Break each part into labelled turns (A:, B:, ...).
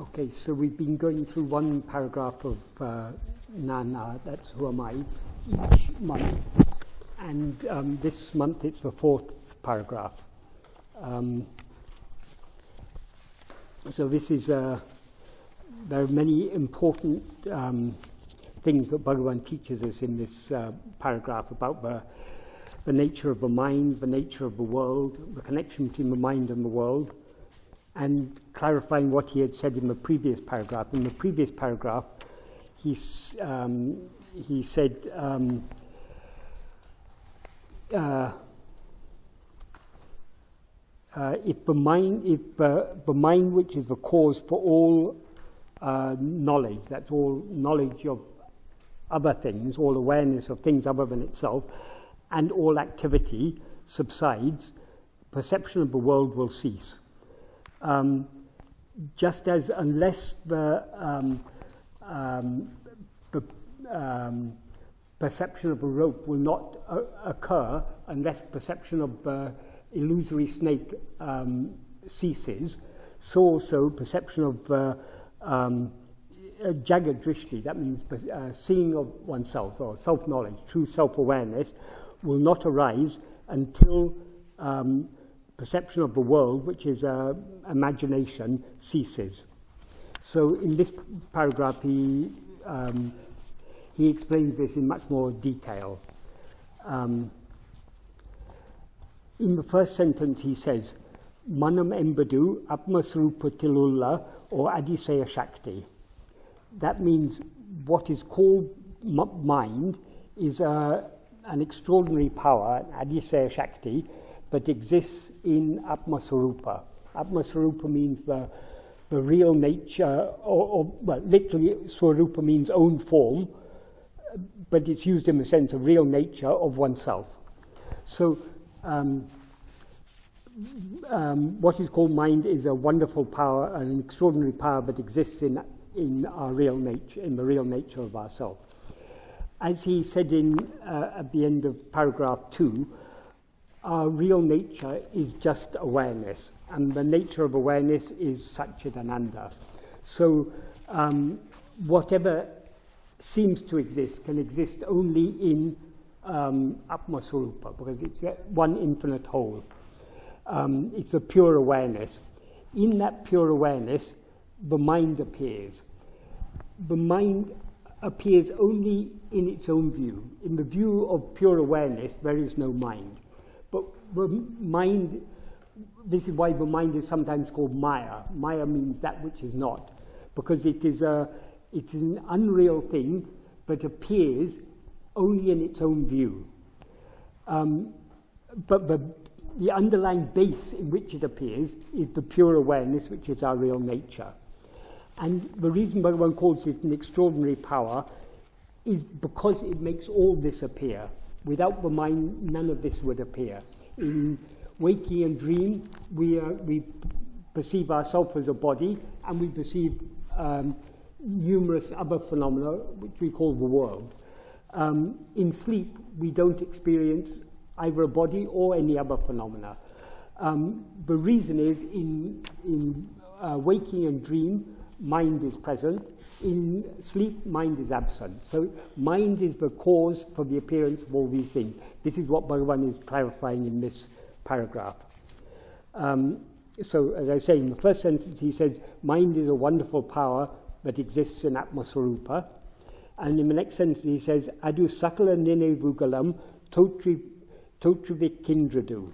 A: Okay, so we've been going through one paragraph of Nāṉ Ār, that's Who Am I, each month. And this month it's the fourth paragraph. So this is, there are many important things that Bhagavan teaches us in this paragraph about the nature of the mind, the nature of the world, the connection between the mind and the world, and clarifying what he had said in the previous paragraph. In the previous paragraph, he said, if the mind which is the cause for all knowledge, that's all knowledge of other things, all awareness of things other than itself, and all activity subsides, perception of the world will cease. Just as unless the perception of a rope will not occur unless perception of the illusory snake ceases, so also perception of jagat drishti, that means seeing of oneself, or self-knowledge, true self-awareness, will not arise until perception of the world, which is imagination, ceases. So in this paragraph, he explains this in much more detail. In the first sentence, he says, Manam embadu Atma-vichara or Adiseya Shakti. That means what is called mind is an extraordinary power, Adiseya Shakti, that exists in Atma-swarupa. Atma-swarupa means the real nature, well, literally, swarupa means own form, but it's used in the sense of real nature of oneself. So, what is called mind is a wonderful power, an extraordinary power that exists in our real nature, in the real nature of ourself. As he said at the end of paragraph 2, our real nature is just awareness, and the nature of awareness is Satchidananda. So whatever seems to exist can exist only in Atma-swarupa, because it's one infinite whole. It's a pure awareness. In that pure awareness, the mind appears. The mind appears only in its own view. In the view of pure awareness, there is no mind. But the mind, this is why the mind is sometimes called Maya. Maya means that which is not, because it's an unreal thing that appears only in its own view. But the underlying base in which it appears is the pure awareness, which is our real nature. And the reason Bhagavan calls it an extraordinary power is because it makes all this appear. Without the mind, none of this would appear. In waking and dream, we perceive ourselves as a body, and we perceive numerous other phenomena, which we call the world. In sleep, we don't experience either a body or any other phenomena. The reason is in waking and dream, mind is present. In sleep, mind is absent. So mind is the cause for the appearance of all these things. This is what Bhagavan is clarifying in this paragraph. So, as I say, in the first sentence, he says, mind is a wonderful power that exists in Atma-swarupa. And in the next sentence, he says, Adu sakala nine vugalam totrivikindradu.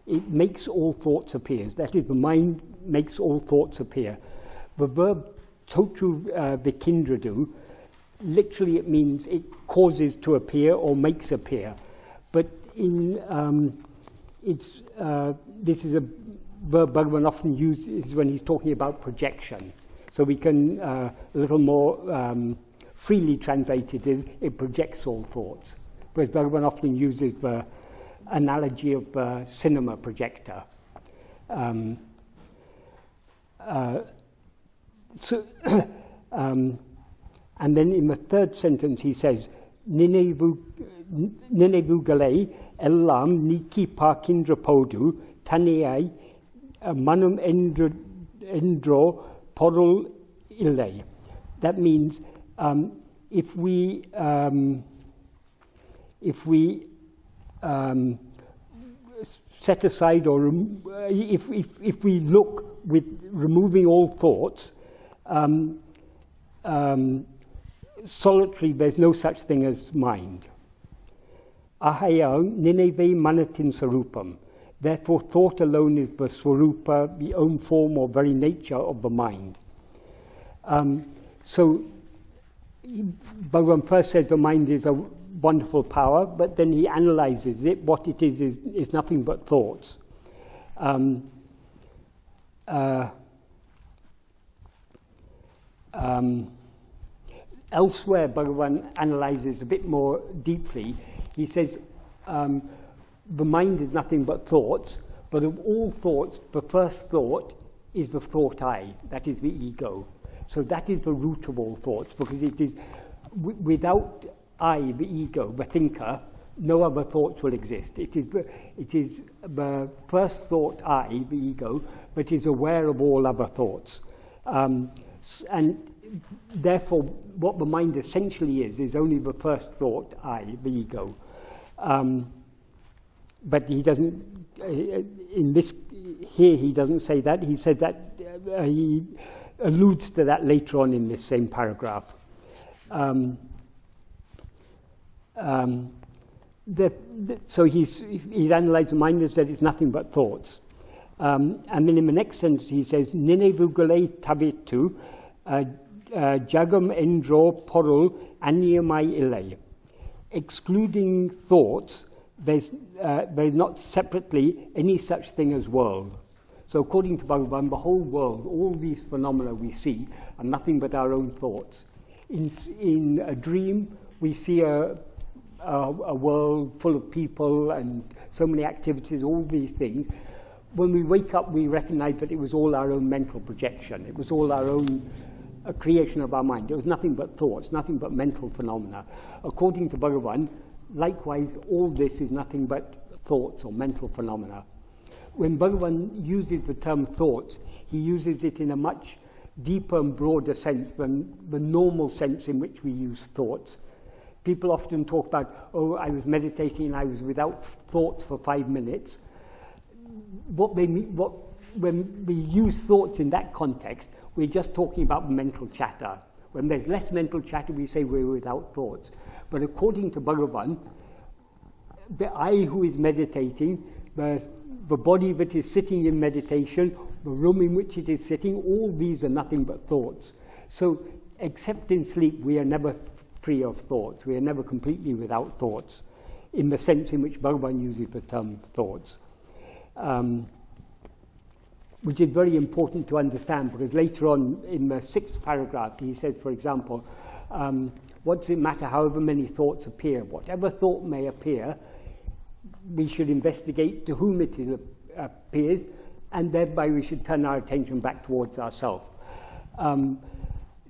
A: It makes all thoughts appear. That is, the mind makes all thoughts appear. The verb Totrivikindradu, literally it means it causes to appear or makes appear. But in this is a verb Bhagavan often uses when he's talking about projection. So we can a little more freely translate it as it projects all thoughts. Whereas Bhagavan often uses the analogy of the cinema projector. And then in the third sentence he says, Ninevu gale ellam niki pakindra podu tanei manum endro porul ille. That means if we set aside, or if we look with removing all thoughts, solitary, there's no such thing as mind. Ahayang nineve manatin sarupam. Therefore, thought alone is the swarupa, the own form or very nature of the mind. So, Bhagavan first says the mind is a wonderful power, but then he analyzes it. What it is nothing but thoughts. Elsewhere, Bhagavan analyzes a bit more deeply. He says the mind is nothing but thoughts, but of all thoughts, the first thought is the thought I, that is the ego. So that is the root of all thoughts, because it is without I, the ego, the thinker, no other thoughts will exist. It is the first thought I, the ego, but is aware of all other thoughts. And therefore, what the mind essentially is only the first thought I, the ego. But he doesn't, here he doesn't say that. He said that, he alludes to that later on in this same paragraph. So he's analysed the mind as that it's nothing but thoughts. And then in the next sentence he says, Ninevugale tavitu jagam endro porul anyamai ile. Excluding thoughts, there is not separately any such thing as world. So according to Bhagavan, the whole world, all these phenomena we see, are nothing but our own thoughts. In a dream, we see a world full of people and so many activities, all these things. When we wake up, we recognize that it was all our own mental projection. It was all our own creation of our mind. It was nothing but thoughts, nothing but mental phenomena. According to Bhagavan, likewise, all this is nothing but thoughts or mental phenomena. When Bhagavan uses the term thoughts, he uses it in a much deeper and broader sense than the normal sense in which we use thoughts. People often talk about, oh, I was meditating, I was without thoughts for 5 minutes. What they mean, when we use thoughts in that context, we're just talking about mental chatter. When there's less mental chatter, we say we're without thoughts. But according to Bhagavan, the I who is meditating, the body that is sitting in meditation, the room in which it is sitting, all these are nothing but thoughts. So, except in sleep, we are never free of thoughts. We are never completely without thoughts, in the sense in which Bhagavan uses the term thoughts. Which is very important to understand, because later on in the 6th paragraph, he says, for example, what does it matter however many thoughts appear? Whatever thought may appear, we should investigate to whom it appears, and thereby we should turn our attention back towards ourselves.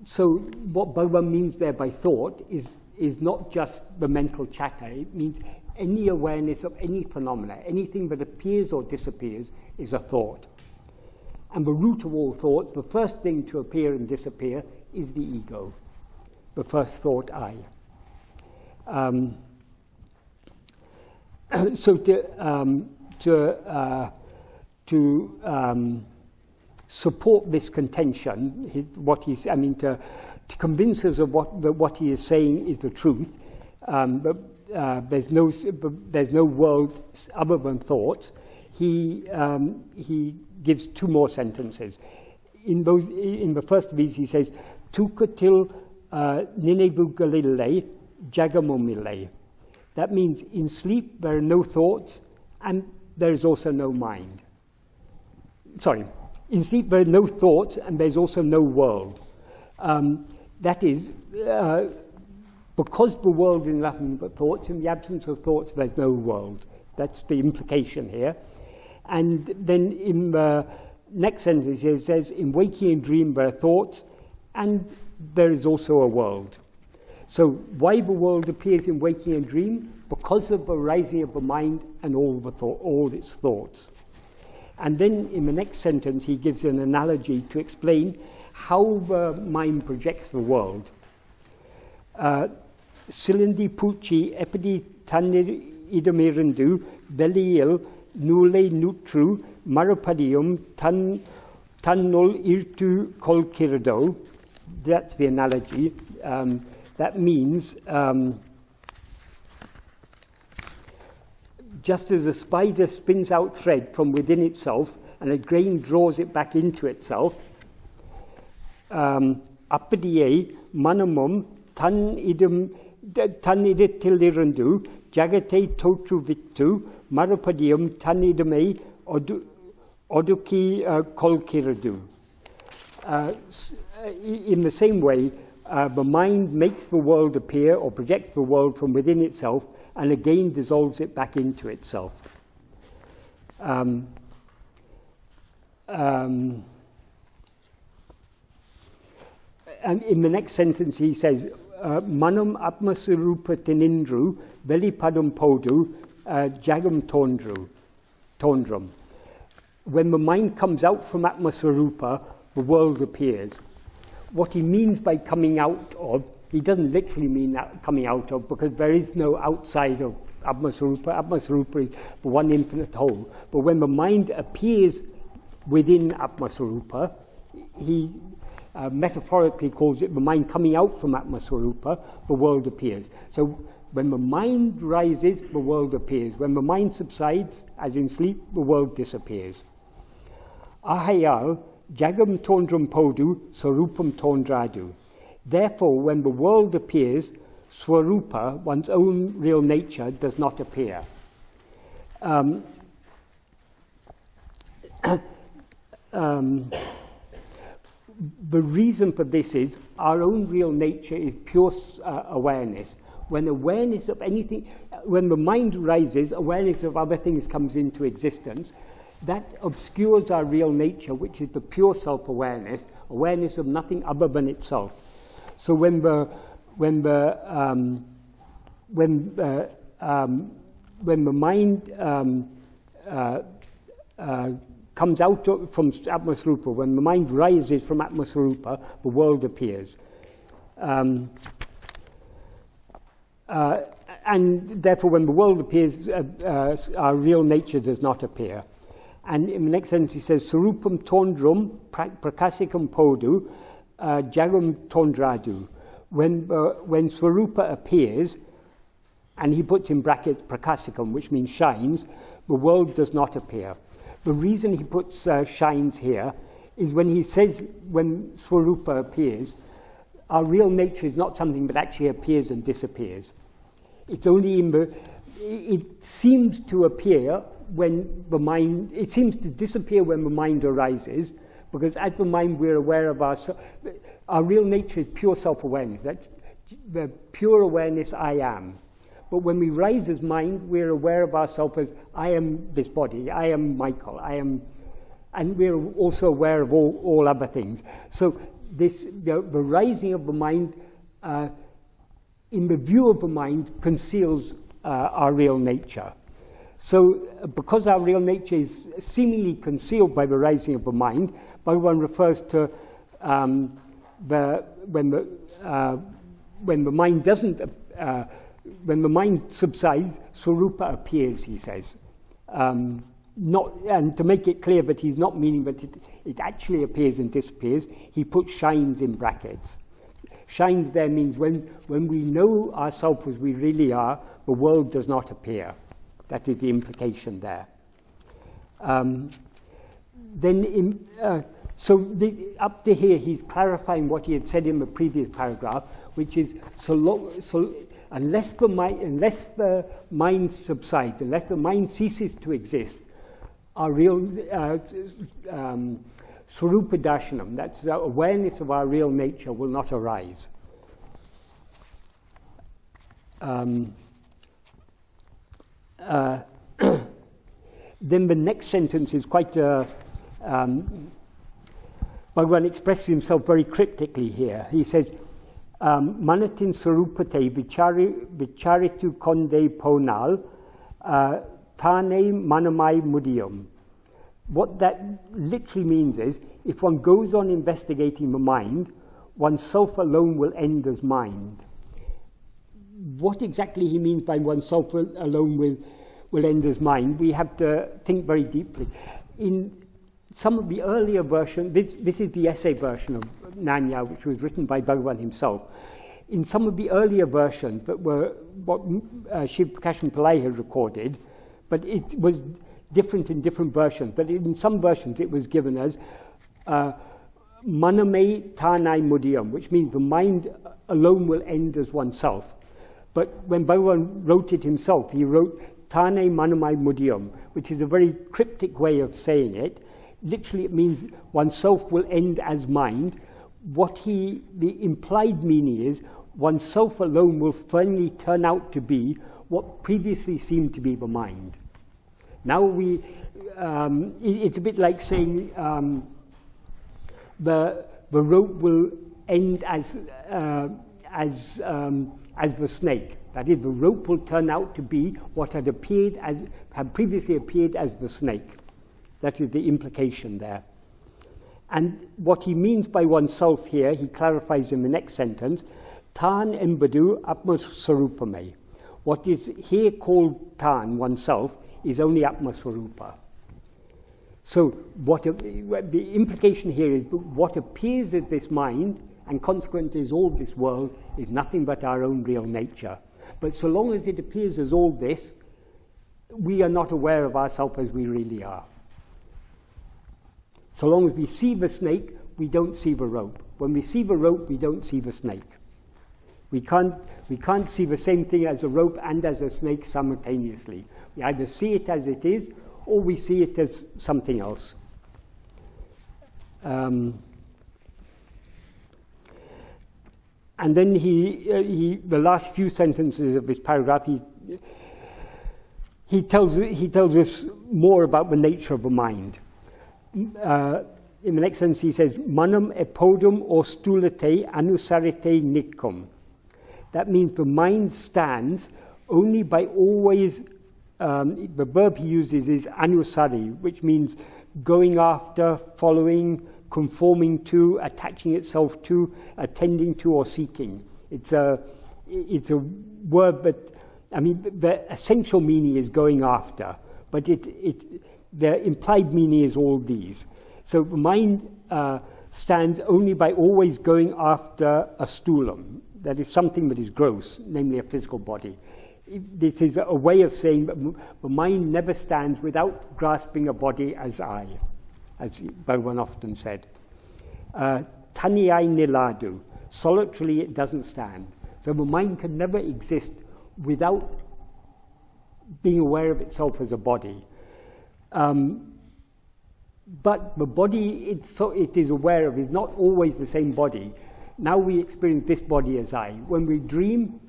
A: So what Bhagavan means there by thought is not just the mental chatter. It means any awareness of any phenomena, anything that appears or disappears is a thought. And the root of all thoughts, the first thing to appear and disappear, is the ego, the first thought I. So to support this contention, to convince us of what he is saying is the truth, but there's no world other than thoughts. He gives 2 more sentences. In the first of these, he says, "Tukatil ninevugalile jagamomile." That means in sleep there are no thoughts, and there is also no mind. Sorry, in sleep there are no thoughts, and there's also no world. That is, because the world is nothing but thoughts, in the absence of thoughts there's no world. That's the implication here. And then in the next sentence it says, in waking and dream there are thoughts, and there is also a world. So why the world appears in waking and dream? Because of the arising of the mind and all its thoughts. And then in the next sentence he gives an analogy to explain how the mind projects the world. Silindi puci epidi tanir idamirandu beliil nule nutru marapadium tannul irtu kolkirdo. That's the analogy. That means just as a spider spins out thread from within itself and a grain draws it back into itself, appadiye manamum tan iditilirandu jagate totru vittu marapadium tan idame oduki kolkiradu. In the same way, the mind makes the world appear or projects the world from within itself and again dissolves it back into itself. And in the next sentence he says, Manam atmasurupa tinindru velipadum podu jagam tondrum. When the mind comes out from atmasurupa, the world appears. What he means by coming out of, he doesn't literally mean that coming out of, because there is no outside of Atma-sarupa. Atma-sarupa is the one infinite whole. But when the mind appears within Atma-sarupa, he metaphorically calls it the mind coming out from Atma-sarupa, the world appears. So when the mind rises, the world appears. When the mind subsides, as in sleep, the world disappears. Ahayal jagam tondram podu sarupam tondradu. Therefore, when the world appears, swarupa, one's own real nature, does not appear. The reason for this is our own real nature is pure awareness. When awareness of anything, when the mind rises, awareness of other things comes into existence. That obscures our real nature, which is the pure self-awareness, awareness of nothing other than itself. So when the mind comes out from Atma-sarupa, when the mind rises from Atma-sarupa, the world appears. And therefore, when the world appears, our real nature does not appear. And in the next sentence he says, Sarupam tondrum prakasikam podu jagam tondradu. When Swarupa appears, and he puts in brackets prakasikam, which means shines, the world does not appear. The reason he puts shines here is when he says when Swarupa appears, our real nature is not something that actually appears and disappears. It's only in the, it seems to appear when the mind, it seems to disappear when the mind arises, because at the mind we're aware of our real nature is pure self-awareness. That's the pure awareness I am. But when we rise as mind, we're aware of ourselves as I am this body, I am Michael, I am, and we're also aware of all other things. So this, the rising of the mind, in the view of the mind, conceals our real nature. So because our real nature is seemingly concealed by the rising of the mind, Bhagavan refers to when the mind doesn't, when the mind subsides, Swarupa appears, he says. And to make it clear that he's not meaning that it actually appears and disappears, he puts shines in brackets. Shines there means when we know ourselves as we really are, the world does not appear. That is the implication there. Up to here, he's clarifying what he had said in the previous paragraph, which is unless the mind subsides, unless the mind ceases to exist, our real Swarupa Darshanam, that's the awareness of our real nature, will not arise. Then the next sentence is quite Bhagavan expresses himself very cryptically here. He says, Manatin Sarupate Vicharitu Konde Ponal Tane Manamai Mudiyam What that literally means is, if one goes on investigating the mind, oneself alone will end as mind. What exactly he means by oneself alone will end as mind, we have to think very deeply. In some of the earlier versions, this is the essay version of Nāṉ Ār, which was written by Bhagavan himself. In some of the earlier versions that were what Shiv Prakashan Pillai had recorded, but it was different in different versions. But in some versions it was given as Maname Tanai Mudiyam, which means the mind alone will end as oneself. But when Bhagavan wrote it himself, he wrote Tane Manamai Mudiyam, which is a very cryptic way of saying it. Literally it means oneself will end as mind. The implied meaning is oneself alone will finally turn out to be what previously seemed to be the mind. Now it's a bit like saying the rope will end as the snake. That is, the rope will turn out to be what had previously appeared as the snake. That is the implication there. And what he means by oneself here, he clarifies in the next sentence, Tan embadu Atma-sarupame. What is here called Tan, oneself, is only Atma-sarupa. So the implication here is what appears as this mind, and consequently is all this world, is nothing but our own real nature. But so long as it appears as all this, we are not aware of ourselves as we really are. So long as we see the snake, we don't see the rope. When we see the rope, we don't see the snake. We can't see the same thing as a rope and as a snake simultaneously. We either see it as it is, or we see it as something else. And then the last few sentences of this paragraph, he tells us more about the nature of the mind. In the next sentence he says, Manam epodum or stulate anusarite nikum. That means the mind stands only by always, the verb he uses is anusari, which means going after, following, conforming to, attaching itself to, attending to, or seeking. It's a word that, I mean, the essential meaning is going after, but the implied meaning is all these. So the mind stands only by always going after a stulum, that is something that is gross, namely a physical body. This is a way of saying that the mind never stands without grasping a body as I, as Bhagavan often said. Taniyai niladu, solitarily it doesn't stand. So the mind can never exist without being aware of itself as a body. But the body it is aware of is not always the same body. Now we experience this body as I. When we dream,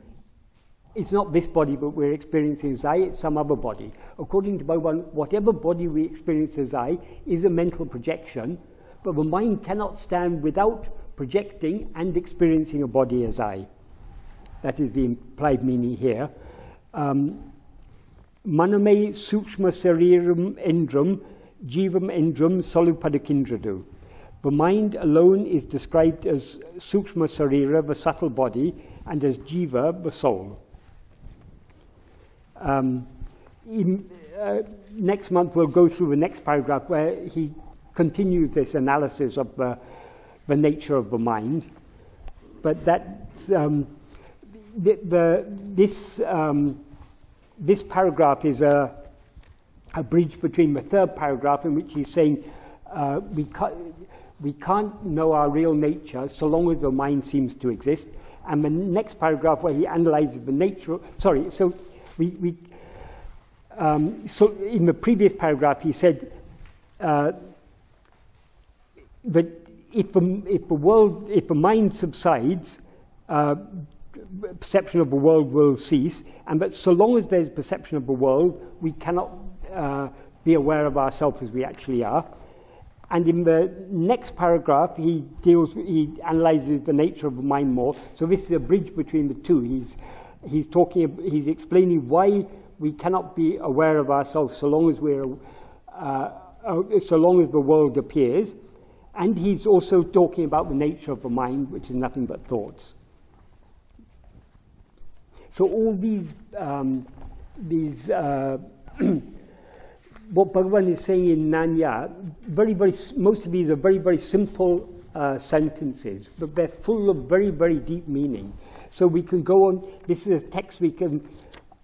A: it's not this body, but we're experiencing as I, it's some other body. According to Bhagavan, whatever body we experience as I is a mental projection, but the mind cannot stand without projecting and experiencing a body as I. That is the implied meaning here. Maname sukshma sariram endram, jivam endram solupadakindradhu. The mind alone is described as sukshma sarira, the subtle body, and as jiva, the soul. Next month we'll go through the next paragraph where he continues this analysis of the nature of the mind. But that's this paragraph is a bridge between the third paragraph, in which he's saying we can't know our real nature so long as the mind seems to exist, and the next paragraph where he analyzes the nature. So in the previous paragraph he said that if the mind subsides, perception of the world will cease, and that so long as there's perception of the world, we cannot be aware of ourselves as we actually are. And in the next paragraph, he analyzes the nature of the mind more. So this is a bridge between the two. He's explaining why we cannot be aware of ourselves so long as we're so long as the world appears. And he's also talking about the nature of the mind, which is nothing but thoughts. So all these what Bhagavan is saying in Nāṉ Ār, most of these are very, very simple sentences, but they're full of very, very deep meaning. So we can go on, this is a text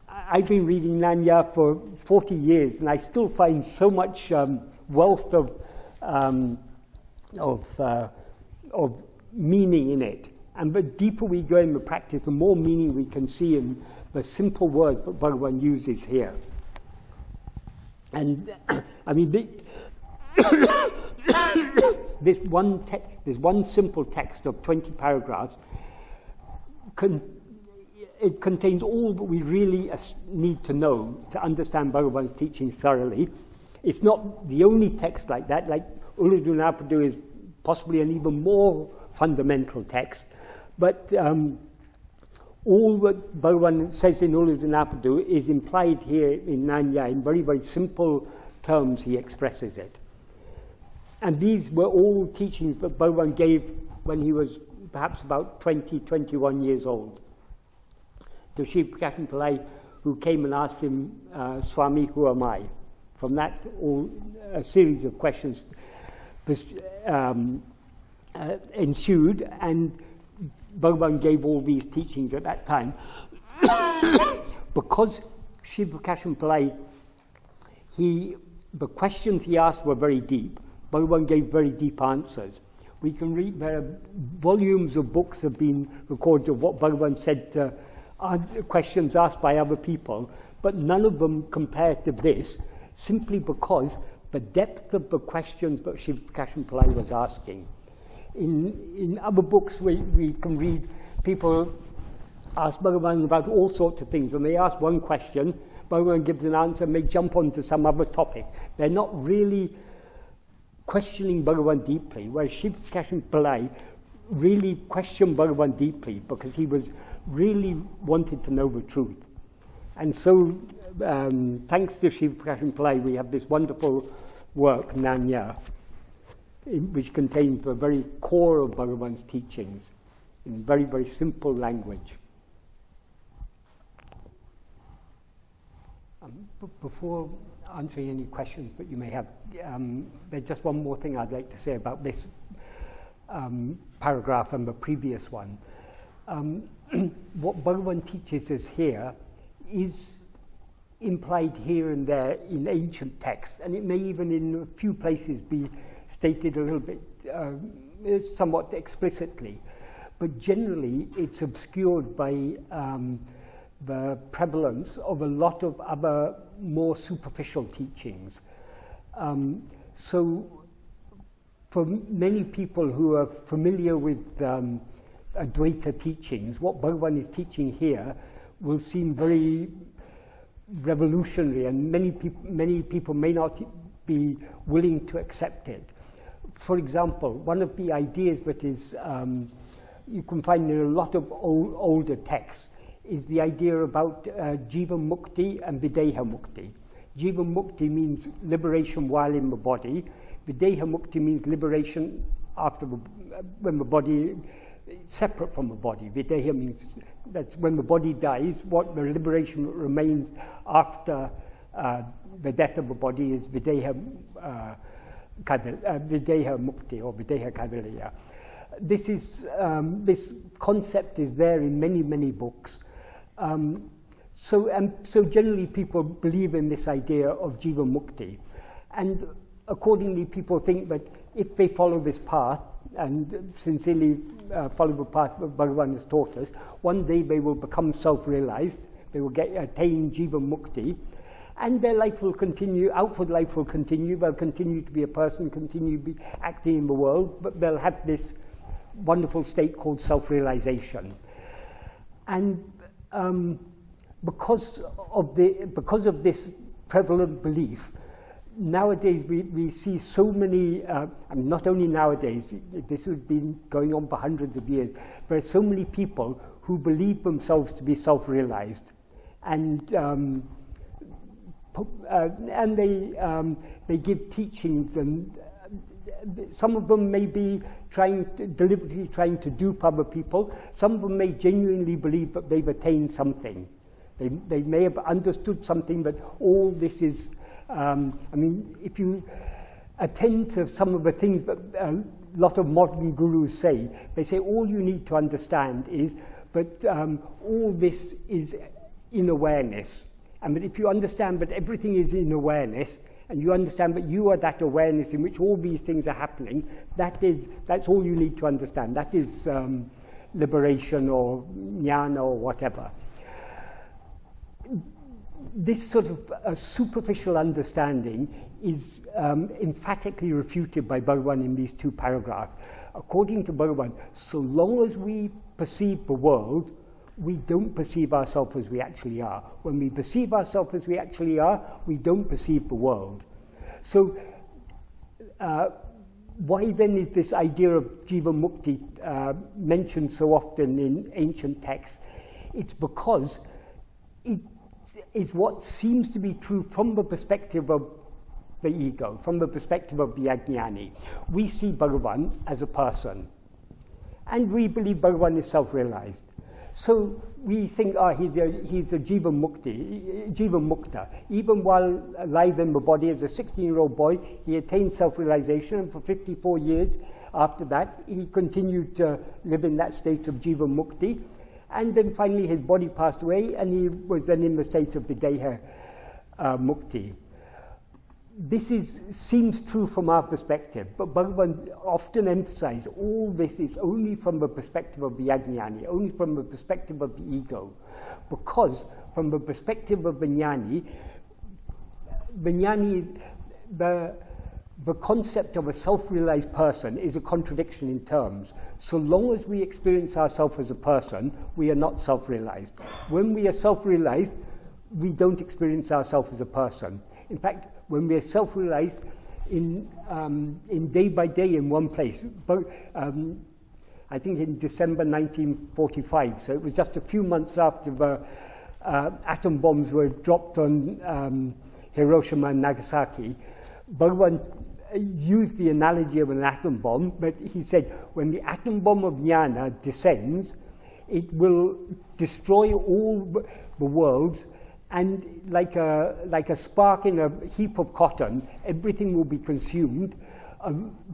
A: I've been reading Nāṉ Ār for 40 years, and I still find so much wealth of meaning in it. And the deeper we go in the practice, the more meaning we can see in the simple words that Bhagavan uses here. And I mean, this one simple text of 20 paragraphs, it contains all that we really need to know to understand Bhagavan's teaching thoroughly. It's not the only text like that. Like Ulladu Narpadu is possibly an even more fundamental text. But all that Bhagavan says in Ulladu Narpadu is implied here in Nāṉ Ār. In very, very simple terms he expresses it. And these were all teachings that Bhagavan gave when he was perhaps about 20, 21 years old. To Sri Prakashan Pillai, who came and asked him, Swami, who am I? From that, a series of questions ensued, and Bhagavan gave all these teachings at that time. Because Sri Prakashan Pillai, the questions he asked were very deep. Bhagavan gave very deep answers. We can read, volumes of books have been recorded of what Bhagavan said to questions asked by other people, but none of them compare to this, simply because the depth of the questions that Sri Prakashan Pillai was asking. In other books we can read people ask Bhagavan about all sorts of things, and they ask one question, Bhagavan gives an answer, and they jump on to some other topic. They're not really questioning Bhagavan deeply, whereas Sri Prakashan Pillai really questioned Bhagavan deeply because he was really wanted to know the truth. And so, thanks to Sri Prakashan Pillai, we have this wonderful work, Nāṉ Ār, which contains the very core of Bhagavan's teachings in very, very simple language. Before answering any questions that you may have, there's just one more thing I'd like to say about this paragraph and the previous one. What Bhagavan teaches us here is implied here and there in ancient texts, and it may even in a few places be stated a little bit, somewhat explicitly, but generally it's obscured by the prevalence of a lot of other more superficial teachings. So for many people who are familiar with Advaita teachings, what Bhagavan is teaching here will seem very revolutionary, and many people may not be willing to accept it. For example, one of the ideas that is you can find in a lot of older texts is the idea about Jeevan Mukti and Videha Mukti. Jeevan Mukti means liberation while in the body. Videha Mukti means liberation after when the body separate from the body. Videha means that's when the body dies. What the liberation that remains after the death of the body is Videha Mukti or Videha Kaivalya. This concept is there in many books. So generally people believe in this idea of Jeevan Mukti, and accordingly people think that if they follow this path and sincerely follow the path that Bhagavan has taught us, one day they will become self-realized, they will attain Jeevan Mukti, and their life will continue, outward life will continue, they'll continue to be a person, continue to be acting in the world, but they'll have this wonderful state called self-realization. And because of this prevalent belief, nowadays we see so many, and not only nowadays, this has been going on for hundreds of years, there are so many people who believe themselves to be self-realized, and and they give teachings, and some of them may be deliberately trying to dupe other people. Some of them may genuinely believe that they've attained something. They may have understood something, that all this is, I mean, if you attend to some of the things that a lot of modern gurus say, they say all you need to understand is that all this is in awareness. And that if you understand that everything is in awareness, and you understand that you are that awareness in which all these things are happening, that's all you need to understand. That is liberation or jnana or whatever. This sort of superficial understanding is emphatically refuted by Bhagavan in these two paragraphs. According to Bhagavan, so long as we perceive the world, we don't perceive ourselves as we actually are. When we perceive ourselves as we actually are, we don't perceive the world. So why then is this idea of Jeevan Mukti mentioned so often in ancient texts? It's because it is what seems to be true from the perspective of the ego, from the perspective of the ajnani. We see Bhagavan as a person, and we believe Bhagavan is self-realized. So we think, he's a Jeevan Mukta. Even while alive in the body as a 16-year-old boy, he attained self-realization, and for 54 years after that, he continued to live in that state of Jeevan Mukti. And then finally his body passed away, and he was then in the state of the Deha Mukti. This seems true from our perspective, but Bhagavan often emphasized all this is only from the perspective of the ajnani, only from the perspective of the ego. Because from the perspective of the jnani, the concept of a self-realized person is a contradiction in terms. So long as we experience ourselves as a person, we are not self-realized. When we are self-realized, we don't experience ourselves as a person. In fact, when we are self-realized in day by day in one place, I think in December 1945, so it was just a few months after the atom bombs were dropped on Hiroshima and Nagasaki, Bhagavan used the analogy of an atom bomb, but he said when the atom bomb of jnana descends, it will destroy all the worlds, and like a spark in a heap of cotton, everything will be consumed,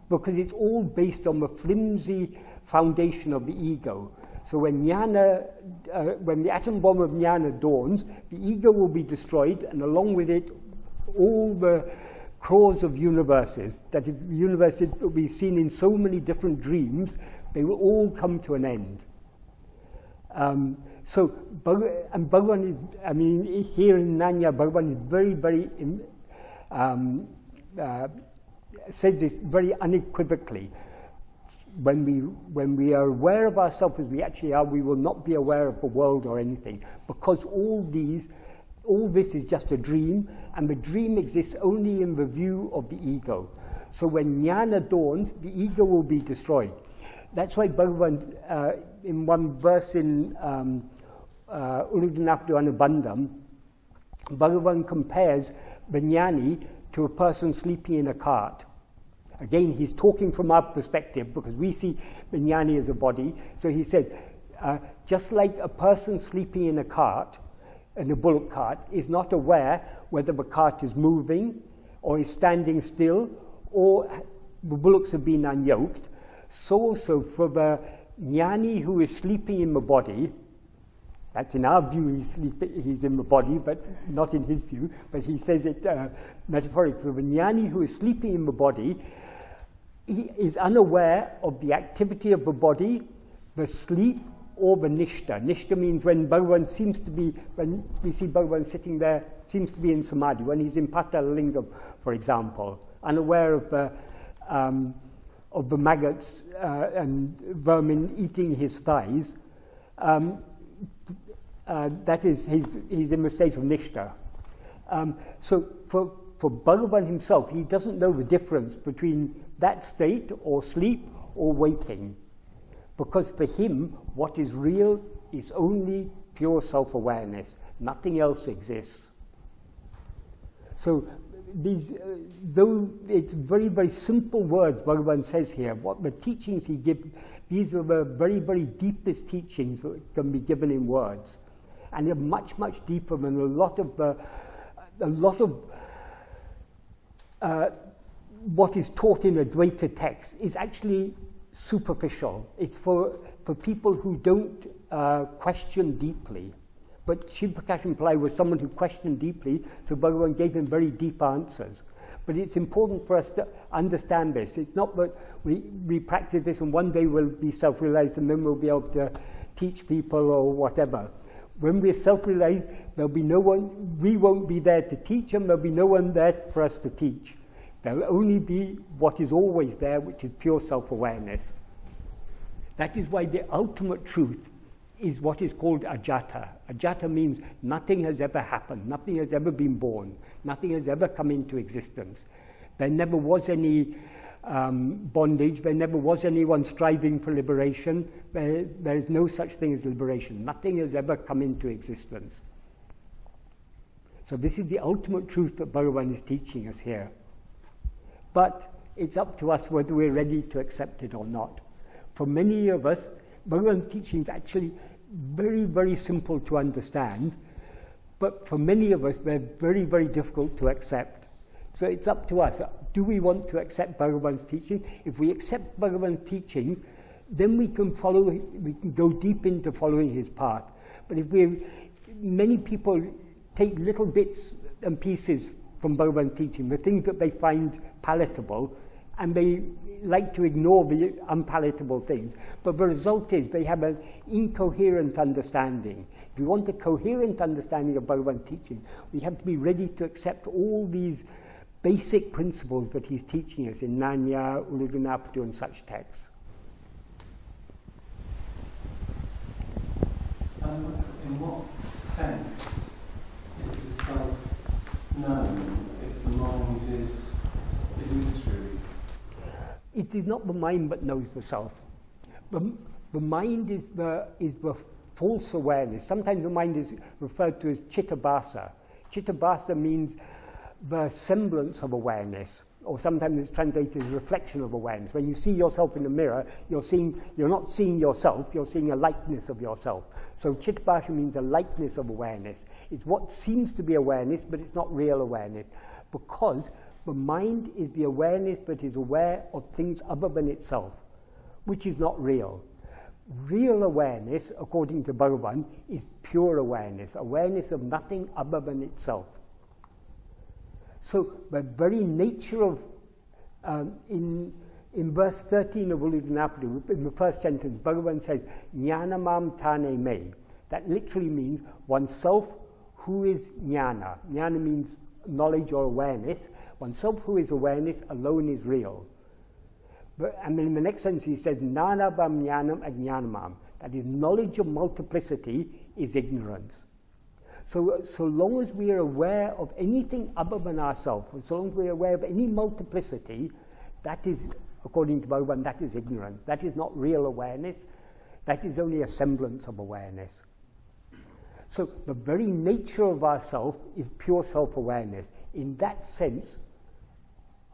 A: because it's all based on the flimsy foundation of the ego. So when the atom bomb of jnana dawns, the ego will be destroyed, and along with it, all the crores of universes, that universes that we've seen in so many different dreams, they will all come to an end. And Bhagavan is, I mean, here in Nāṉ Ār, Bhagavan is very, very, said this very unequivocally. When we are aware of ourselves as we actually are, we will not be aware of the world or anything, because all this is just a dream, and the dream exists only in the view of the ego. So when jnana dawns, the ego will be destroyed. That's why Bhagavan, in one verse in Urudanapdu Anubandham, Bhagavan compares the jnani to a person sleeping in a cart. Again, he's talking from our perspective, because we see the jnani as a body. So he said, just like a person sleeping in a cart, in a bullock cart, is not aware whether the cart is moving or is standing still or the bullocks have been unyoked, so also for the jnani who is sleeping in the body, that's in our view he's in the body, but not in his view, but he says it metaphorically. For the jnani who is sleeping in the body, he is unaware of the activity of the body, the sleep, or the nishta. Nishta means when Bhagavan when we see Bhagavan sitting there, seems to be in samadhi, when he's in Patala Lingam, for example, unaware of the maggots and vermin eating his thighs, that is, he's in the state of nishta. So for Bhagavan himself, he doesn't know the difference between that state or sleep or waking. Because for him, what is real is only pure self-awareness. Nothing else exists. So these, though it's very, very simple words Bhagavan says here, what the teachings he gives, these are the very, very deepest teachings that can be given in words. And they're much, much deeper than a lot of what is taught in a Advaita text is actually superficial. It's for people who don't question deeply. But Shiva Prakash Pillai was someone who questioned deeply, so Bhagavan gave him very deep answers. But it's important for us to understand this. It's not that we practice this and one day we'll be self-realized and then we'll be able to teach people or whatever. When we're self-realized, there'll be no one, we won't be there to teach and there'll be no one there for us to teach. There'll only be what is always there, which is pure self-awareness. That is why the ultimate truth is what is called ajata. Ajata means nothing has ever happened, nothing has ever been born, nothing has ever come into existence. There never was any bondage, there never was anyone striving for liberation, there is no such thing as liberation. Nothing has ever come into existence. So this is the ultimate truth that Bhagavan is teaching us here. But it's up to us whether we're ready to accept it or not. For many of us, Bhagavan's teaching is actually very, very simple to understand, but for many of us, they're very, very difficult to accept. So it's up to us. Do we want to accept Bhagavan's teaching? If we accept Bhagavan's teachings, then we can go deep into following his path. But many people take little bits and pieces from Bhagavan's teaching, the things that they find palatable, and they like to ignore the unpalatable things. But the result is they have an incoherent understanding. If we want a coherent understanding of Bhagavan's teaching, we have to be ready to accept all these basic principles that he's teaching us in Nāṉ Ār, Uludunapadu and such texts.
B: In what sense is the self known if the mind is illusory?
A: It is not the mind that knows the self. The mind is the false awareness. Sometimes the mind is referred to as chittabhasa. Chittabhasa means the semblance of awareness, or sometimes it's translated as reflection of awareness. When you see yourself in the mirror, you're not seeing yourself, you're seeing a likeness of yourself. So chittabhasa means a likeness of awareness. It's what seems to be awareness, but it's not real awareness, because the mind is the awareness that is aware of things other than itself, which is not real. Real awareness, according to Bhagavan, is pure awareness, awareness of nothing other than itself. So the very nature of, in verse 13 of Uludunapadu, in the first sentence, Bhagavan says, Jnanamam tane me. That literally means oneself who is jnana. Jnana means knowledge or awareness. Oneself who is awareness alone is real. And then in the next sentence he says, Nāṇabam jnanam ajñānamam. That is, knowledge of multiplicity is ignorance. So long as we are aware of anything other than ourselves, so long as we are aware of any multiplicity, that is, according to Bhagavan, that is ignorance. That is not real awareness. That is only a semblance of awareness. So the very nature of ourself is pure self-awareness. In that sense,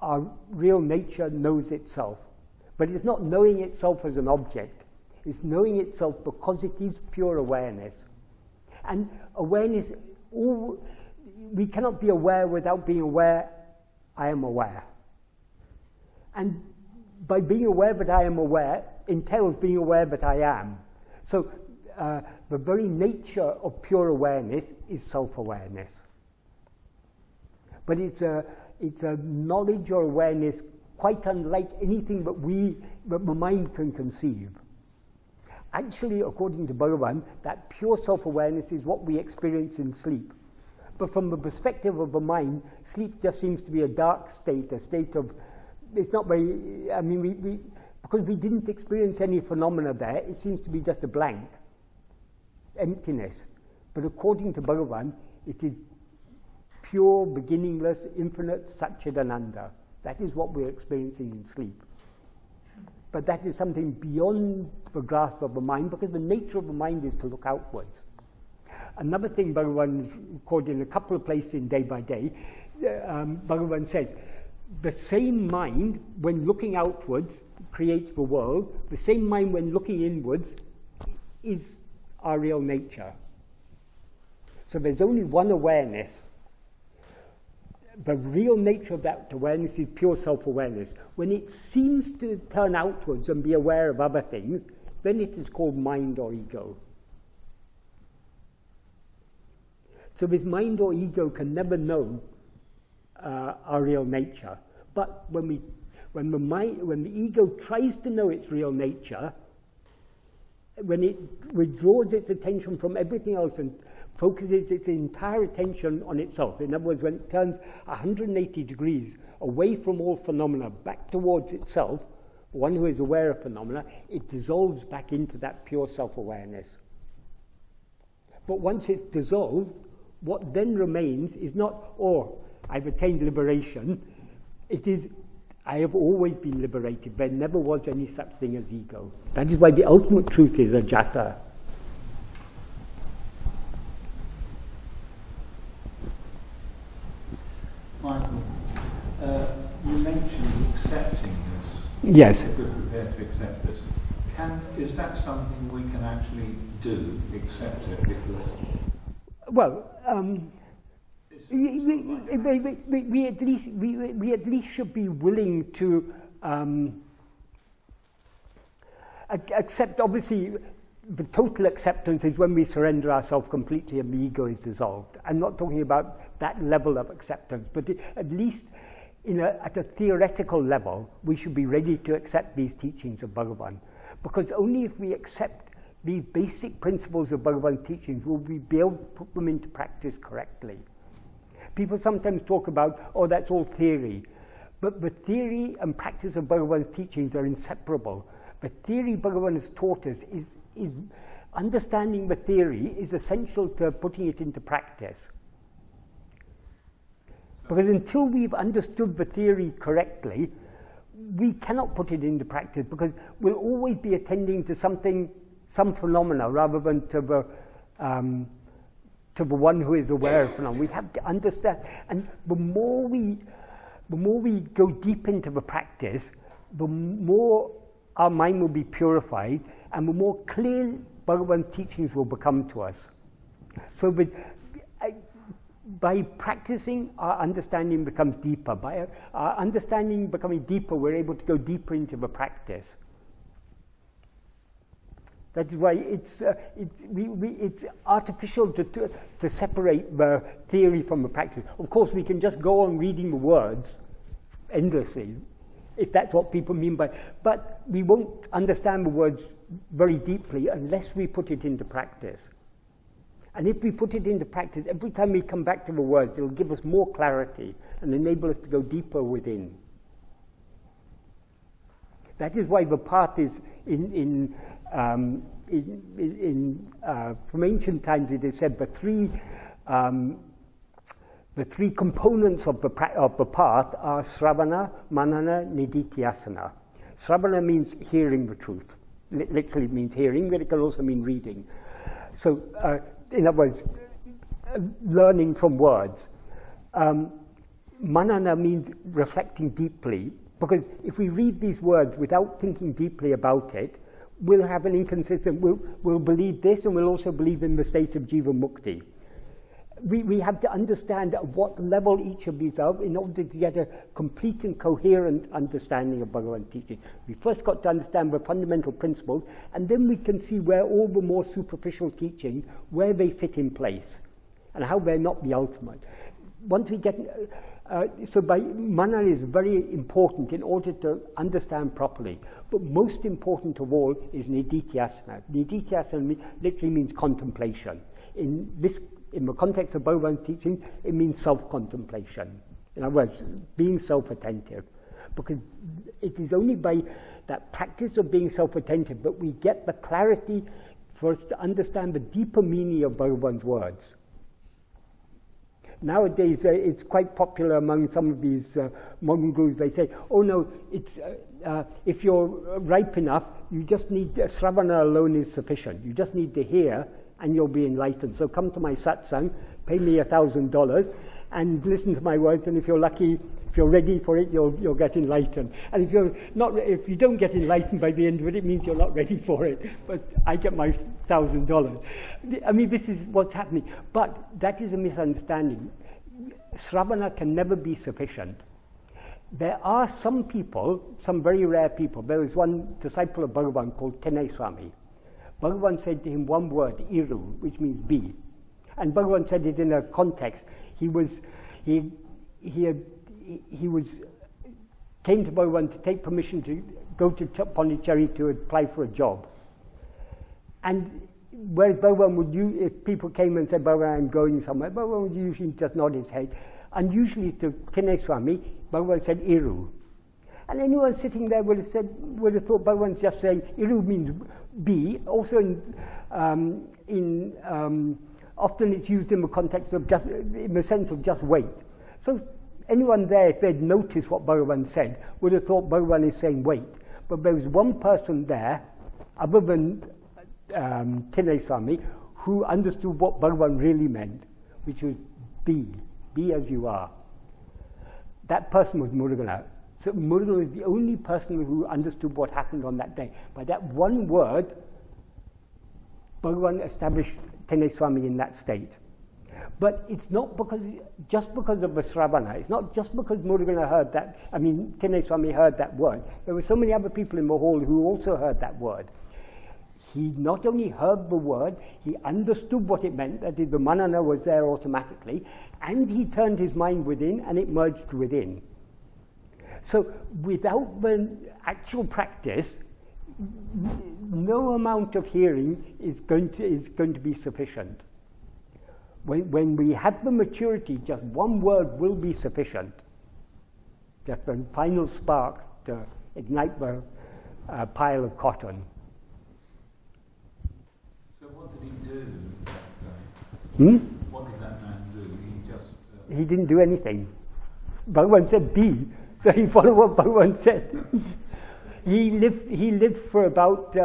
A: our real nature knows itself. But it's not knowing itself as an object. It's knowing itself because it is pure awareness. And awareness, we cannot be aware without being aware, I am aware. And by being aware that I am aware entails being aware that I am. So the very nature of pure awareness is self-awareness. But it's a knowledge or awareness quite unlike anything that the mind can conceive. Actually, according to Bhagavan, that pure self-awareness is what we experience in sleep. But from the perspective of the mind, sleep just seems to be a dark state, a state of, it's not very, I mean, because we didn't experience any phenomena there, it seems to be just a blank, emptiness. But according to Bhagavan, it is pure, beginningless, infinite, Satchidananda. That is what we're experiencing in sleep. But that is something beyond the grasp of the mind, because the nature of the mind is to look outwards. Another thing Bhagavan is recorded in a couple of places in Day by Day, Bhagavan says, the same mind, when looking outwards, creates the world. The same mind, when looking inwards, is our real nature. So there's only one awareness. The real nature of that awareness is pure self-awareness. When it seems to turn outwards and be aware of other things, then it is called mind or ego. So this mind or ego can never know our real nature. But when the ego tries to know its real nature, when it withdraws its attention from everything else and focuses its entire attention on itself, in other words, when it turns 180 degrees away from all phenomena back towards itself, one who is aware of phenomena, it dissolves back into that pure self-awareness. But once it's dissolved, what then remains is not, oh, I've attained liberation. It is, I have always been liberated. There never was any such thing as ego. That is why the ultimate truth is ajata.
C: Michael, you mentioned accepting this.
A: Yes.
C: If we're prepared to accept this. Is that something we can actually do, accept it? Because
A: well, we at least should be willing to accept. Obviously, the total acceptance is when we surrender ourselves completely and the ego is dissolved. I'm not talking about that level of acceptance, but at least at a theoretical level, we should be ready to accept these teachings of Bhagavan. Because only if we accept these basic principles of Bhagavan's teachings will we be able to put them into practice correctly. People sometimes talk about, oh, that's all theory. But the theory and practice of Bhagavan's teachings are inseparable. The theory Bhagavan has taught us is understanding the theory is essential to putting it into practice. Because until we've understood the theory correctly, we cannot put it into practice, because we'll always be attending to some phenomena rather than to the one who is aware of phenomena. We have to understand, and the more we go deep into the practice, the more our mind will be purified, and the more clear Bhagavan's teachings will become to us. So by practicing, our understanding becomes deeper. By our understanding becoming deeper, we're able to go deeper into the practice. That is why it's artificial to separate the theory from the practice. Of course, we can just go on reading the words endlessly, if that's what people mean by. But we won't understand the words very deeply unless we put it into practice. And if we put it into practice, every time we come back to the words, it'll give us more clarity and enable us to go deeper within. That is why the path is from ancient times it is said the three components of the path are Sravana, Manana, Nididhyasana. Sravana means hearing the truth. Literally means hearing, but it can also mean reading. So, in other words, learning from words. Manana means reflecting deeply, because if we read these words without thinking deeply about it, we'll have an inconsistent, we'll believe this and we'll also believe in the state of Jeevan Mukti. We have to understand at what level each of these are in order to get a complete and coherent understanding of Bhagavan's teaching. We first got to understand the fundamental principles, and then we can see where all the more superficial teachings, where they fit in place, and how they're not the ultimate. Once we get, Mana is very important in order to understand properly. But most important of all is Nididhyasana. Nididhyasana literally means contemplation. In the context of Bhagavan's teaching, it means self-contemplation. In other words, being self-attentive. Because it is only by that practice of being self-attentive that we get the clarity for us to understand the deeper meaning of Bhagavan's words. Nowadays, it's quite popular among some of these modern gurus. They say, oh no, it's, if you're ripe enough, you just need, Sravana alone is sufficient. You just need to hear, and you'll be enlightened. So come to my satsang, pay me $1,000 and listen to my words, and if you're lucky, if you're ready for it, you'll get enlightened. And if if you don't get enlightened by the end of it, it means you're not ready for it. But I get my $1,000. I mean, this is what's happening. But that is a misunderstanding. Sravana can never be sufficient. There are some people, some very rare people. There was one disciple of Bhagavan called Tene Swami. Bhagavan said to him one word, Iru, which means be. And Bhagavan said it in a context. He came to Bhagavan to take permission to go to Pondicherry to apply for a job. And whereas Bhagavan would, if people came and said, Bhagavan, I'm going somewhere, Bhagavan would usually just nod his head. And usually to Tene Swami, Bhagavan said Iru. And anyone sitting there would have thought Bhagavan's just saying, Iru means be. Also often it's used in the context of just, in the sense of just wait. So anyone there, if they'd noticed what Bhagavan said, would have thought Bhagavan is saying wait. But there was one person there, other than Tene Swami, who understood what Bhagavan really meant, which was be as you are. That person was Murugan. So Murugan was the only person who understood what happened on that day. By that one word, Bhagavan established Tene Swami in that state. But it's not just because of the Sravana. It's not just because Murugan heard that, Tene Swami heard that word. There were so many other people in the hall who also heard that word. He not only heard the word, he understood what it meant, that the manana was there automatically, and he turned his mind within, and it merged within. So without the actual practice, no amount of hearing is going to be sufficient. When we have the maturity, just one word will be sufficient. Just the final spark to ignite the pile of cotton.
C: So what did he do that day? What did that man do?
A: He didn't do anything. Bhagavan said be, so he followed what Bhagavan said. He lived for about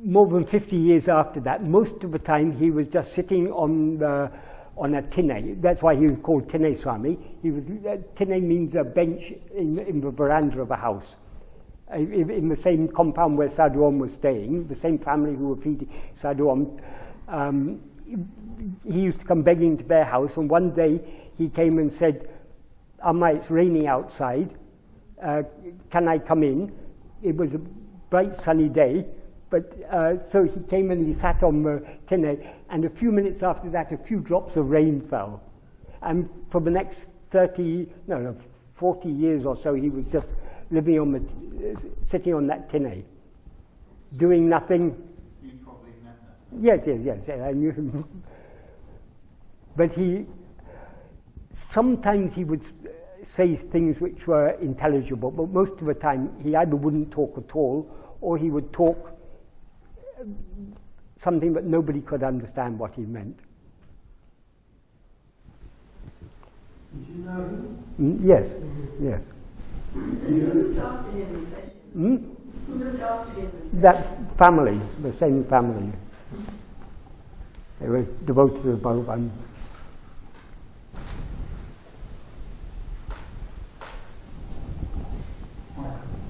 A: more than 50 years after that. Most of the time he was just sitting on a tine. That's why he was called Tene Swami. Tine means a bench in the veranda of a house. In the same compound where Sadhuam was staying, the same family who were feeding Sadhuam. He used to come begging to their house, and one day he came and said, Amma, it's raining outside. Can I come in? It was a bright sunny day, but so he came and he sat on the tine, and a few minutes after that a few drops of rain fell. And for the next 40 years or so he was just living on sitting on that tine, doing nothing.
C: You probably met that.
A: Yes, I knew him. But sometimes he would say things which were intelligible, but most of the time he either wouldn't talk at all, or he would talk something that nobody could understand what he meant.
B: Did you know him?
A: Yes.
D: Who looked after him? Who looked after him?
A: That family, the same family. They were devoted to Bhagavan.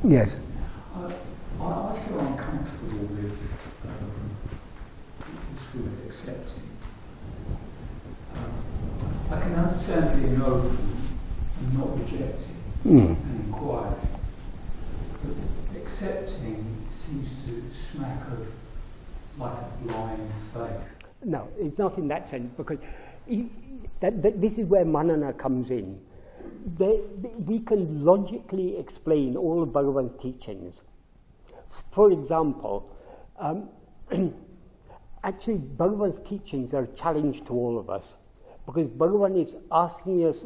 A: Yes.
B: I feel uncomfortable with this word accepting. I can understand being open and not rejecting and inquiring. But accepting seems to smack of like a blind faith.
A: No, it's not in that sense, because this is where manana comes in. We can logically explain all of Bhagavan's teachings. For example, actually Bhagavan's teachings are a challenge to all of us, because Bhagavan is asking us,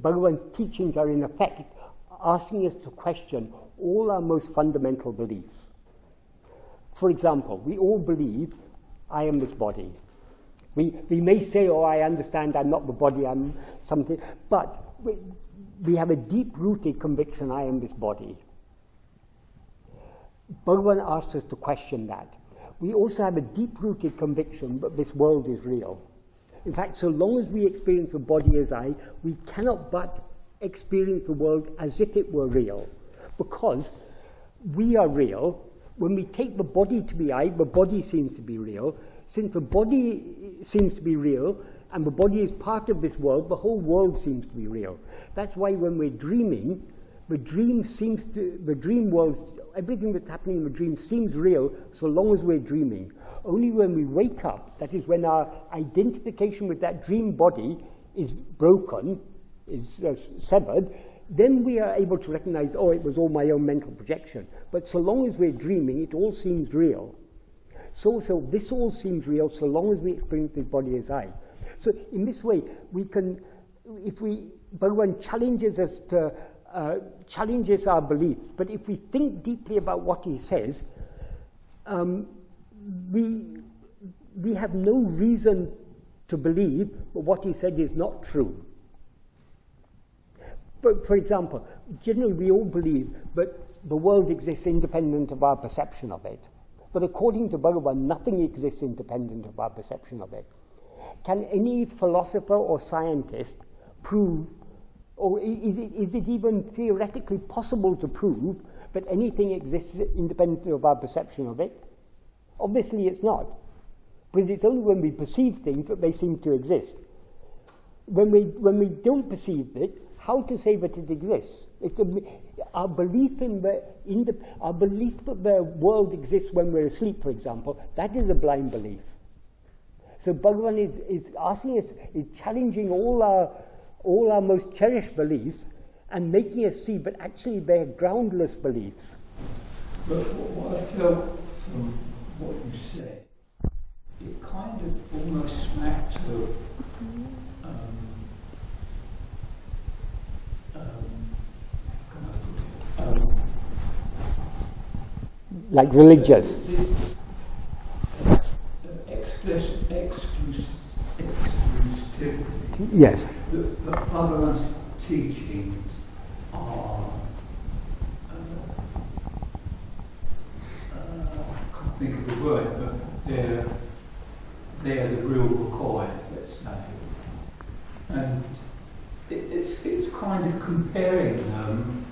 A: Bhagavan's teachings are in effect asking us to question all our most fundamental beliefs. For example, we all believe, I am this body. We may say, I understand I'm not the body, I'm something, but we have a deep-rooted conviction, I am this body. Bhagavan asks us to question that. we also have a deep-rooted conviction that this world is real. In fact, so long as we experience the body as I, we cannot but experience the world as if it were real, because we are real. When we take the body to be I, the body seems to be real. Since the body seems to be real, and the body is part of this world, the whole world seems to be real. That's why when we're dreaming, the dream world, everything that's happening in the dream seems real so long as we're dreaming. Only when we wake up, that is when our identification with that dream body is broken, is severed, then we are able to recognize, oh, it was all my own mental projection. But so long as we're dreaming, it all seems real. So this all seems real so long as we experience this body as I. So in this way, we can, Bhagavan challenges us to, challenges our beliefs, but if we think deeply about what he says, we have no reason to believe that what he said is not true. But for example, generally we all believe that the world exists independent of our perception of it. But according to Bhagavan, nothing exists independent of our perception of it. Can any philosopher or scientist prove, or is it even theoretically possible to prove that anything exists independent of our perception of it? Obviously it's not, because it's only when we perceive things that they seem to exist. When we don't perceive it, how to say that it exists? It's our belief our belief that the world exists when we're asleep, for example, that is a blind belief. So Bhagavan is asking us, is challenging all our most cherished beliefs and making us see that actually they're groundless beliefs.
B: But what I felt from what you said, it kind of almost smacked of
A: like religious.
B: Exclusivity.
A: Yes.
B: The Bhagavan's teachings are, I can't think of the word, but they're the real required, let's say. And it's kind of comparing them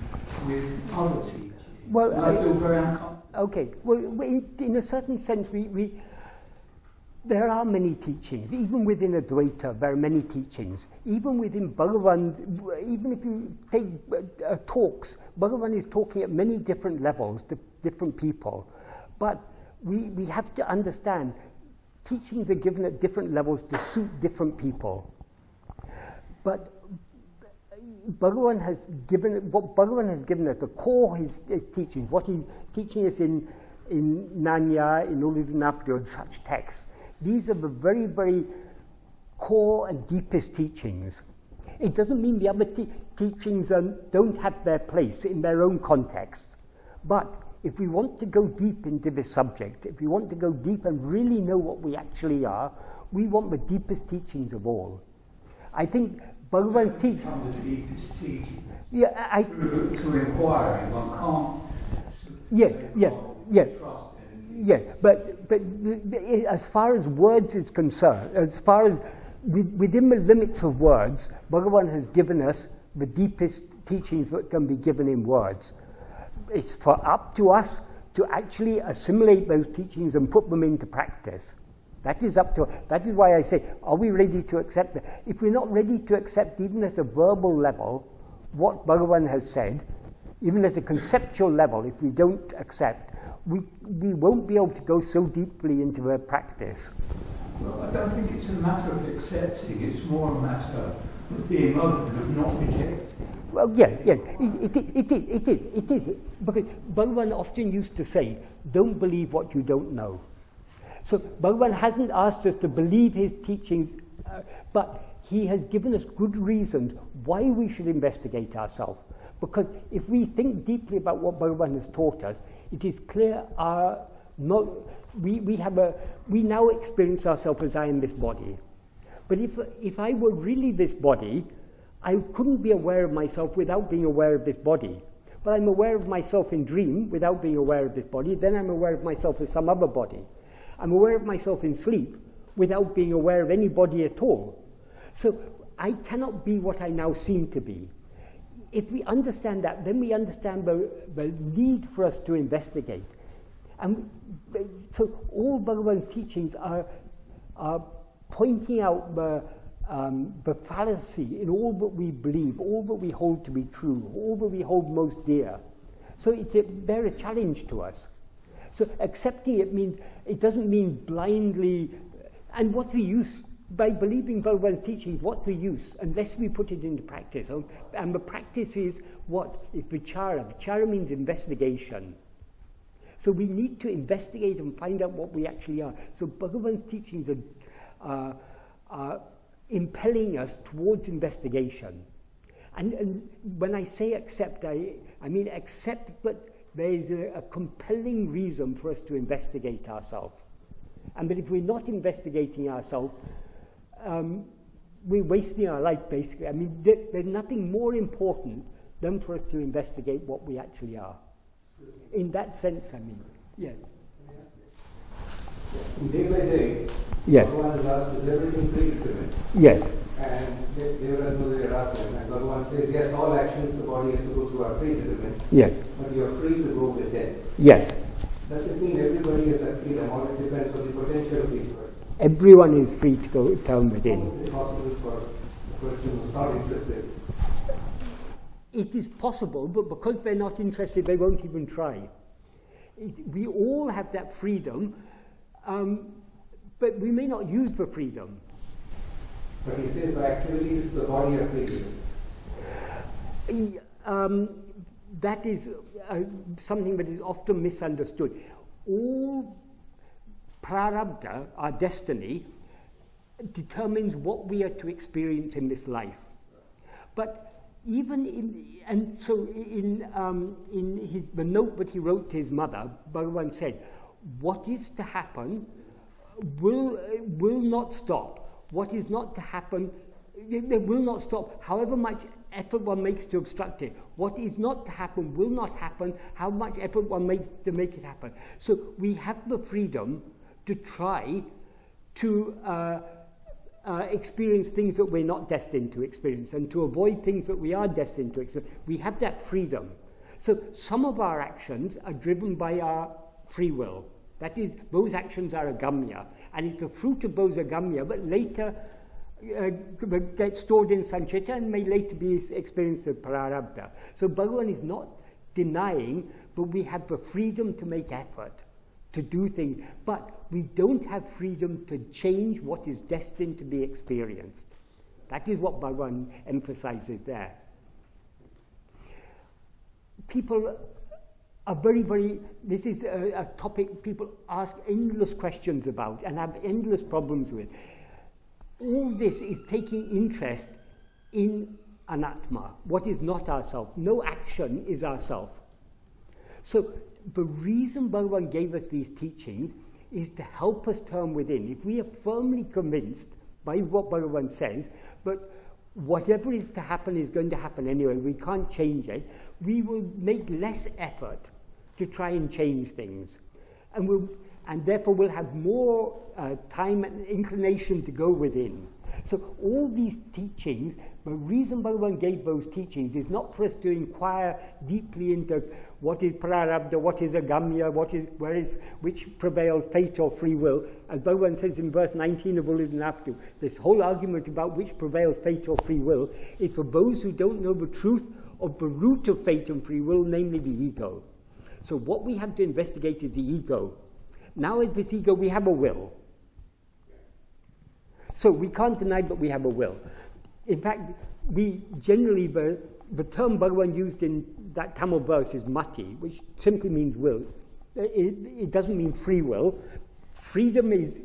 B: with other teachings.
A: Well,
B: and I feel very uncomfortable.
A: Okay. Well, in a certain sense, there are many teachings. Even within Advaita, there are many teachings. Even within Bhagavan, even if you take talks, Bhagavan is talking at many different levels to different people. But we have to understand, teachings are given at different levels to suit different people. But Bhagavan has given, what Bhagavan has given us, the core of his teaching, what he's teaching us in Nāṉ Ār, in all such texts. These are the very, very core and deepest teachings. It doesn't mean the other teachings don't have their place in their own context. But if we want to go deep into this subject, if we want to go deep and really know what we actually are, we want the deepest teachings of all. I think Bhagavan's teaching.
B: The deepest teaching.
A: Yeah,
B: through inquiry, one can't. Trust anything.
A: Yeah, but as far as words is concerned, as far as within the limits of words, Bhagavan has given us the deepest teachings that can be given in words. It's up to us to actually assimilate those teachings and put them into practice. That is up to us. That is why I say, are we ready to accept it? If we're not ready to accept, even at a verbal level, what Bhagavan has said, even at a conceptual level, if we don't accept, we won't be able to go so deeply into their practice.
B: Well, I don't think it's a matter of accepting, it's more a matter of being open, of not rejecting.
A: Well, yes, it is. Because Bhagavan often used to say, don't believe what you don't know. So Bhagavan hasn't asked us to believe his teachings, but he has given us good reasons why we should investigate ourselves. Because if we think deeply about what Bhagavan has taught us, it is clear we now experience ourselves as I am this body. But if I were really this body, I couldn't be aware of myself without being aware of this body. But I'm aware of myself in dream without being aware of this body, then I'm aware of myself as some other body. I'm aware of myself in sleep without being aware of anybody at all. So I cannot be what I now seem to be. If we understand that, then we understand the need for us to investigate. And so all Bhagavan's teachings are pointing out the fallacy in all that we believe, all that we hold to be true, all that we hold most dear. So they're a challenge to us. So accepting it doesn't mean blindly, and what's the use? By believing Bhagavan's teachings, what's the use? Unless we put it into practice. And the practice is what? It's vichara. Vichara means investigation. So we need to investigate and find out what we actually are. So Bhagavan's teachings are impelling us towards investigation. And when I say accept, I mean accept, but there is a compelling reason for us to investigate ourselves. And that if we're not investigating ourselves, we're wasting our life, basically. I mean, there's nothing more important than for us to investigate what we actually are. In that sense, I mean, yes.
E: Day by day,
A: yes.
E: Bhagavan is asked, is everything predetermined?
A: Yes.
E: And they were asked him, and Bhagavan says, yes, all actions the body has to go through are predetermined.
A: Yes.
E: But you are free to go with them.
A: Yes.
E: Does it mean everybody has that freedom, or it depends on the potential of each person?
A: Everyone is free to go turn within.
E: How is it possible for a person who's not interested?
A: It is possible, but because they're not interested, they won't even try. We all have that freedom, but we may not use the freedom.
E: But he says the activities of the body are freedom.
A: That is something that is often misunderstood. All prarabdha, our destiny, determines what we are to experience in this life. But even in the note that he wrote to his mother, Bhagavan said, what is to happen will not stop. What is not to happen, it will not stop, however much effort one makes to obstruct it. What is not to happen will not happen, how much effort one makes to make it happen. So we have the freedom to try to experience things that we're not destined to experience, and to avoid things that we are destined to experience. We have that freedom. So some of our actions are driven by our free will. That is, those actions are agamya, and it's the fruit of those agamya that later get stored in sanchita and may later be experienced as prarabdha. So Bhagavan is not denying, but we have the freedom to make effort, to do things, but we don't have freedom to change what is destined to be experienced. That is what Bhagavan emphasizes there. People are this is a topic people ask endless questions about and have endless problems with. All this is taking interest in Anatma, what is not ourself. No action is ourself. So the reason Bhagavan gave us these teachings is to help us turn within. If we are firmly convinced by what Bhagavan says, but whatever is to happen is going to happen anyway, we can't change it, we will make less effort to try and change things. And therefore we'll have more time and inclination to go within. So all these teachings, the reason Bhagavan gave those teachings is not for us to inquire deeply into what is prarabdha, what is agamya, which prevails, fate or free will. As Bhagavan says in verse 19 of Ullidunaptu, this whole argument about which prevails, fate or free will, is for those who don't know the truth of the root of fate and free will, namely the ego. So what we have to investigate is the ego. Now in this ego we have a will. So we can't deny that we have a will. In fact, we generally, the term Bhagavan used in that Tamil verse is mati, which simply means will. It doesn't mean free will. Freedom is,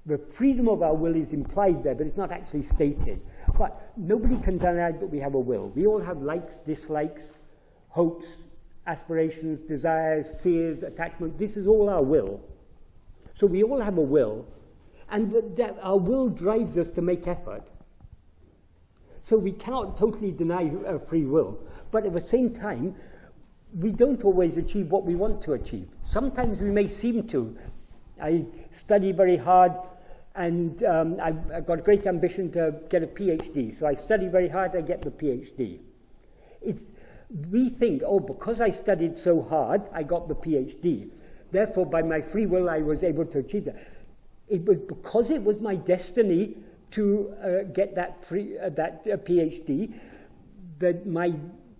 A: the freedom of our will is implied there, but it's not actually stated. But nobody can deny that we have a will. We all have likes, dislikes, hopes, aspirations, desires, fears, attachment. This is all our will. So we all have a will, and that our will drives us to make effort. So we cannot totally deny free will, but at the same time, we don't always achieve what we want to achieve. Sometimes we may seem to I study very hard, and I've got a great ambition to get a PhD. So I study very hard, I get the PhD. We think, oh, because I studied so hard, I got the PhD. Therefore, by my free will, I was able to achieve that. It was because it was my destiny to get that PhD that my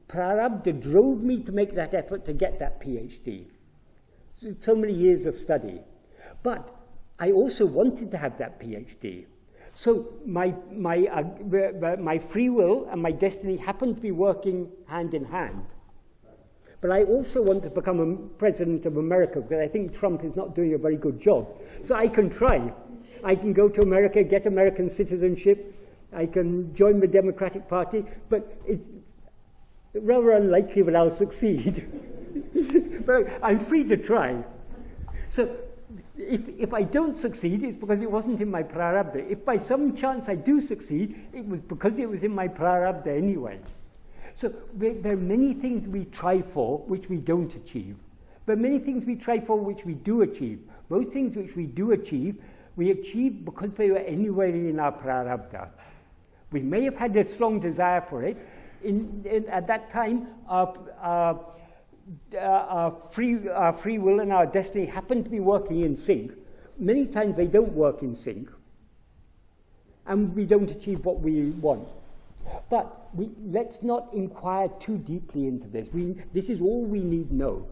A: prarabdha drove me to make that effort to get that PhD. So many years of study. But I also wanted to have that PhD. So my free will and my destiny happened to be working hand in hand. But I also want to become a president of America because I think Trump is not doing a very good job. So I can try. I can go to America, get American citizenship. I can join the Democratic Party. But it's rather unlikely that I'll succeed. But I'm free to try. So if I don't succeed, it's because it wasn't in my prarabdha. If by some chance I do succeed, it was because it was in my prarabdha anyway. So there are many things we try for which we don't achieve. There are many things we try for which we do achieve. Most things which we do achieve, we achieve because they were anywhere in our prarabdha. We may have had a strong desire for it. At that time, our free will and our destiny happen to be working in sync. Many times they don't work in sync, and we don't achieve what we want. But let's not inquire too deeply into this. This is all we need know.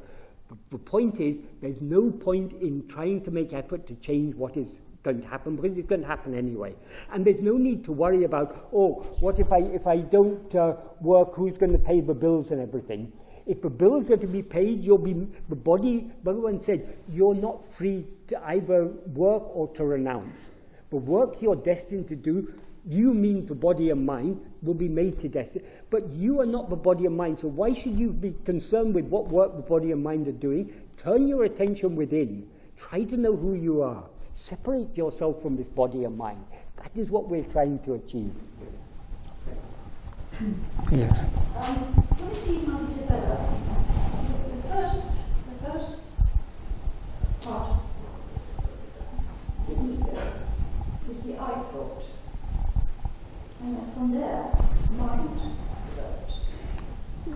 A: The point is, there's no point in trying to make effort to change what is going to happen, because it's going to happen anyway. And there's no need to worry about, oh, what if I don't work, who's going to pay the bills and everything? If the bills are to be paid, the body, Bhagavan said, you're not free to either work or to renounce. The work you're destined to do, you mean the body and mind, will be made to destiny. But you are not the body and mind, so why should you be concerned with what work the body and mind are doing? Turn your attention within. Try to know who you are. Separate yourself from this body and mind. That is what we're trying to achieve. Yes.
D: When you see Mother develop, the first part, the ego, is the I thought. And then from there, mind develops.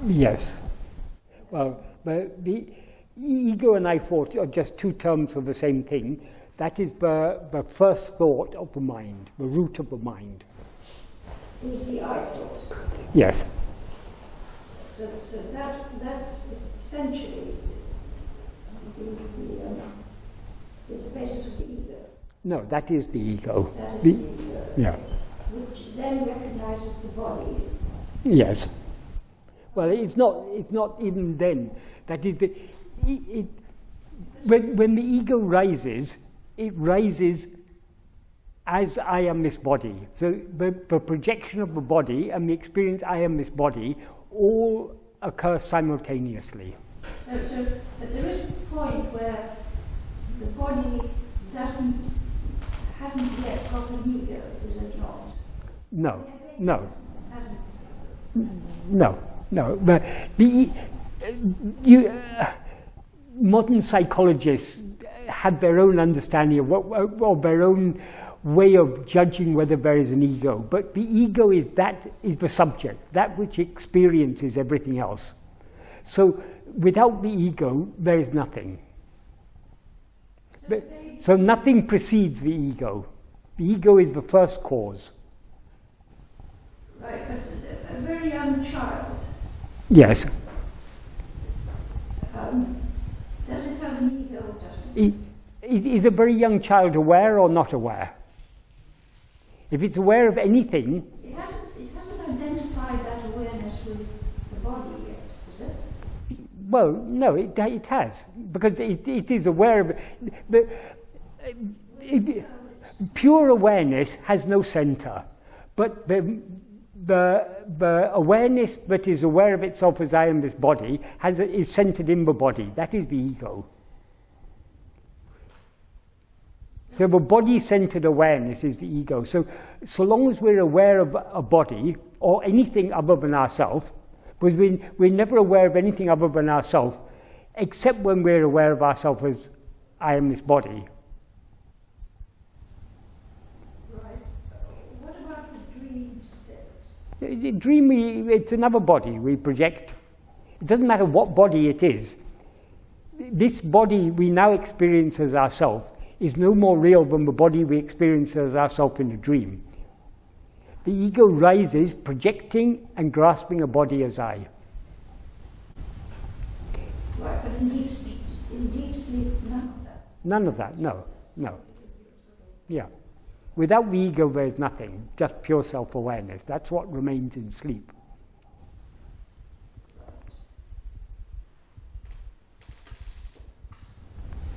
A: Yes. Well, the ego and I thought are just two terms for the same thing. That is the first thought of the mind, the root of the mind.
D: Is the I thought?
A: Yes.
D: So that is essentially is the basis of the ego.
A: No, that is the ego.
D: That is the ego.
A: Yeah.
D: Which then recognizes the body.
A: Yes. Well, it's not even then. That is when the ego rises, it rises as I am this body. So the projection of the body and the experience I am this body all occur simultaneously.
D: So but there is a point where the body hasn't yet got an ego, is it not?
A: No.
D: Hasn't.
A: No. But modern psychologists had their own understanding of their own way of judging whether there is an ego. But the ego is the subject, that which experiences everything else. So without the ego, there is nothing. So nothing precedes the ego. The ego is the first cause.
D: Right, but a very young child.
A: Yes.
D: Does it have an ego or doesn't it?
A: Is a very young child aware or not aware? If it's aware of anything...
D: It hasn't identified that awareness with the body yet, is it?
A: Well, no, it has. Because it is aware of it. Pure awareness has no center. But the awareness that is aware of itself as I am this body is centered in the body. That is the ego. So the body-centered awareness is the ego. So long as we're aware of a body or anything other than ourselves, because we're never aware of anything other than ourselves, except when we're aware of ourselves as I am this body. The dream, it's another body we project. It doesn't matter what body it is. This body we now experience as ourself is no more real than the body we experience as ourself in a dream. The ego rises, projecting and grasping a body as I.
D: Right, but in deep sleep, none of that.
A: None of that, no. Yeah. Without the ego, there's nothing, just pure self-awareness. That's what remains in sleep.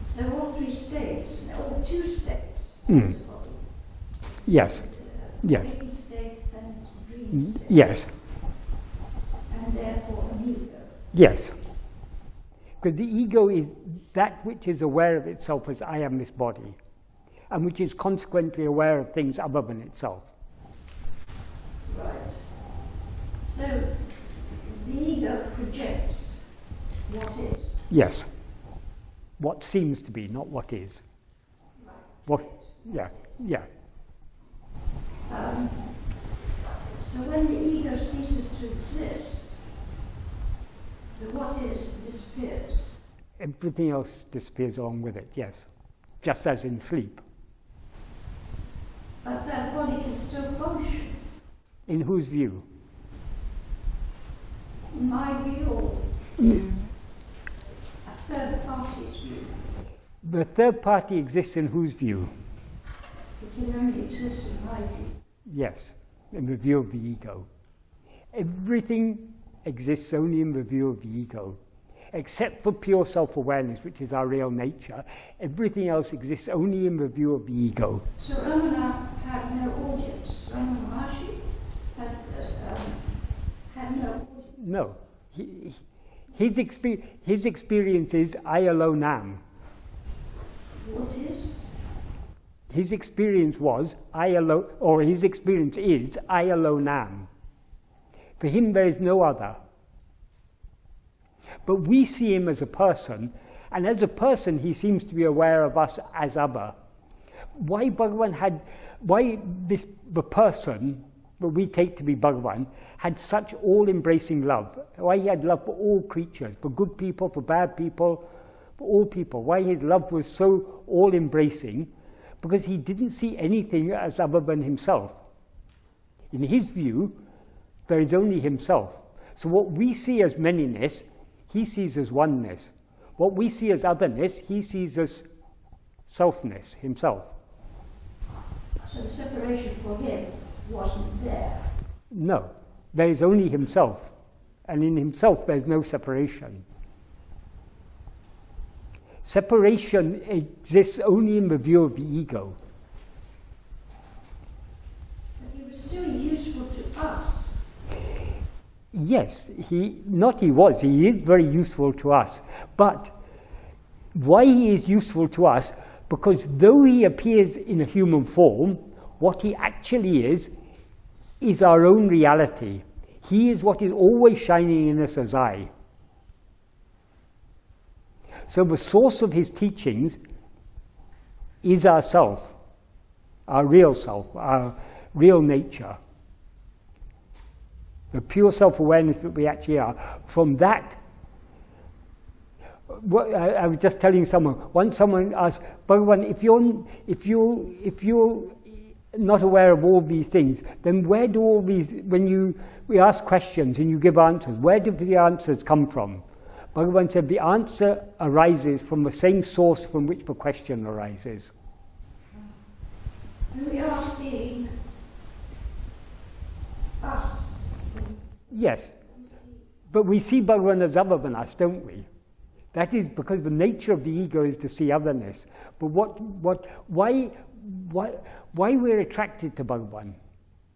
D: So all three states, or two states.
A: Yes. Yes.
D: Waking state and dream state.
A: Yes.
D: And therefore an ego.
A: Yes. Because the ego is that which is aware of itself as I am this body, and which is consequently aware of things other than itself.
D: Right. So the ego projects what is.
A: Yes. What seems to be, not what is.
D: Right.
A: What? Yeah. Yeah.
D: So when the ego ceases to exist, the what is disappears.
A: Everything else disappears along with it, yes. Just as in sleep.
D: But that body can still function.
A: In whose view?
D: In my view, or a third party's view.
A: The third party exists in whose view?
D: It can only exist in my view.
A: Yes, in the view of the ego. Everything exists only in the view of the ego. Except for pure self-awareness, which is our real nature, everything else exists only in the view of the ego.
D: So Ramana had no audience. Ramana Maharshi had no audience.
A: No. His experience is I alone am.
D: What is?
A: His experience was I alone, or his experience is I alone am. For him there is no other. But we see him as a person, and as a person he seems to be aware of us as other. Why the person that we take to be Bhagavan had such all-embracing love, why he had love for all creatures, for good people, for bad people, for all people, why his love was so all-embracing, because he didn't see anything as other than himself. In his view, there is only himself. So what we see as manyness, he sees as oneness. What we see as otherness, he sees as selfness, himself.
D: So the separation for him wasn't there.
A: No, there is only himself. And in himself there is no separation. Separation exists only in the view of the ego.
D: But he was still useful to us.
A: Yes, he is very useful to us. But why he is useful to us? Because though he appears in a human form, what he actually is our own reality. He is what is always shining in us as I. So the source of his teachings is ourself, our real self, our real nature. The pure self-awareness that we actually are. From that, I was just telling someone, once someone asked, Bhagavan, if you're not aware of all these things, then where do all these, we ask questions and you give answers, where do the answers come from? Bhagavan said the answer arises from the same source from which the question arises.
D: And we are seeing us.
A: Yes, but we see Bhagavan as other than us, don't we? That is because the nature of the ego is to see otherness. But why we're attracted to Bhagavan?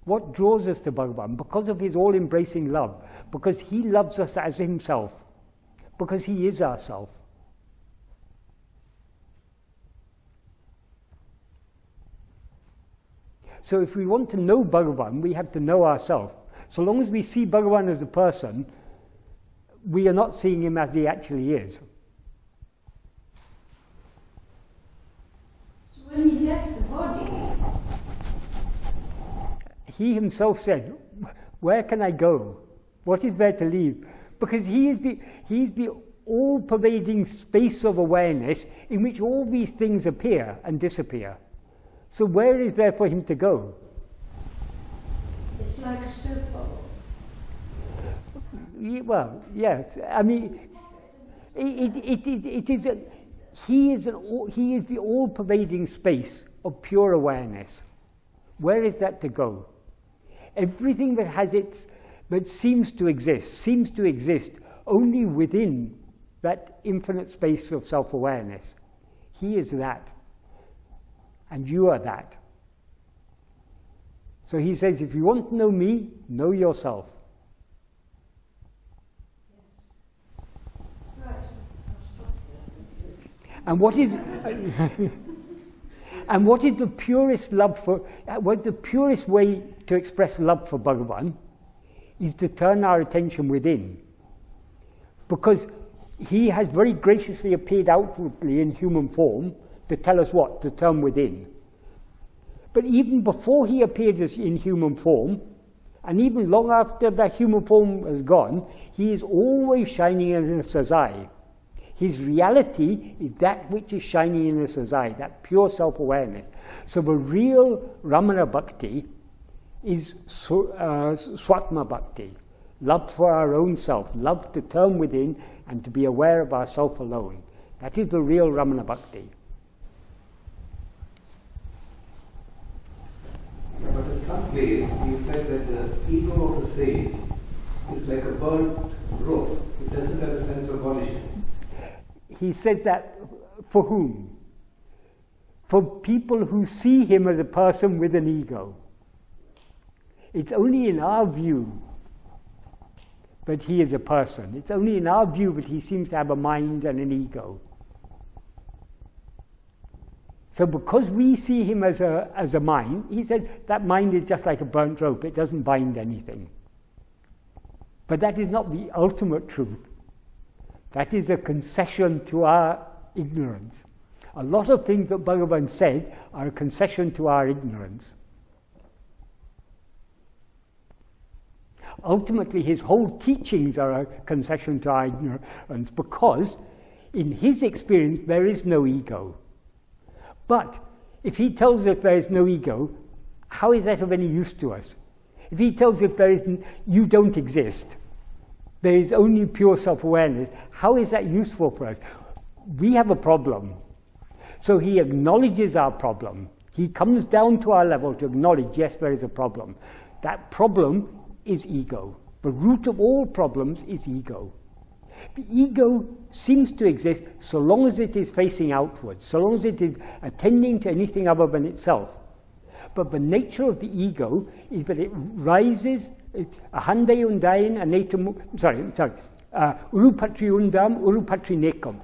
A: What draws us to Bhagavan? Because of his all-embracing love. Because he loves us as himself. Because he is ourself. So if we want to know Bhagavan, we have to know ourselves. So long as we see Bhagavan as a person, we are not seeing him as he actually is.
D: So when he left the body,
A: He himself said, Where can I go? What is there to leave? Because he is the all-pervading space of awareness in which all these things appear and disappear. So where is there for him to go?
D: It's like a soap bubble.
A: Well, yes. I mean, it is. He is the all-pervading space of pure awareness. Where is that to go? Everything that seems to exist only within that infinite space of self-awareness. He is that, and you are that. So he says, if you want to know me, know yourself.
D: Yes. Right. I'll stop there.
A: And what is and what is the purest love for? What the purest way to express love for Bhagavan is to turn our attention within, because he has very graciously appeared outwardly in human form to tell us what? To turn within. But even before he appeared in human form, and even long after that human form has gone, he is always shining in us as I. His reality is that which is shining in us as I, that pure self-awareness. So the real Ramana Bhakti is Swatma Bhakti, love for our own self, love to turn within and to be aware of ourself alone. That is the real Ramana Bhakti.
E: But in some place, he said that the ego of the sage is like a burnt rope. It doesn't have a sense of volition.
A: He says that for whom? For people who see him as a person with an ego. It's only in our view that he is a person. It's only in our view that he seems to have a mind and an ego. So because we see him as a mind, he said that mind is just like a burnt rope. It doesn't bind anything. But that is not the ultimate truth. That is a concession to our ignorance. A lot of things that Bhagavan said are a concession to our ignorance. Ultimately, his whole teachings are a concession to our ignorance, because in his experience there is no ego. But if he tells us there is no ego, how is that of any use to us? If he tells us you don't exist, there is only pure self-awareness, how is that useful for us? We have a problem. So he acknowledges our problem. He comes down to our level to acknowledge, yes, there is a problem. That problem is ego. The root of all problems is ego. The ego seems to exist so long as it is facing outwards, so long as it is attending to anything other than itself. But the nature of the ego is that it rises, ahande undain, urupatri undam, urupatri nekam.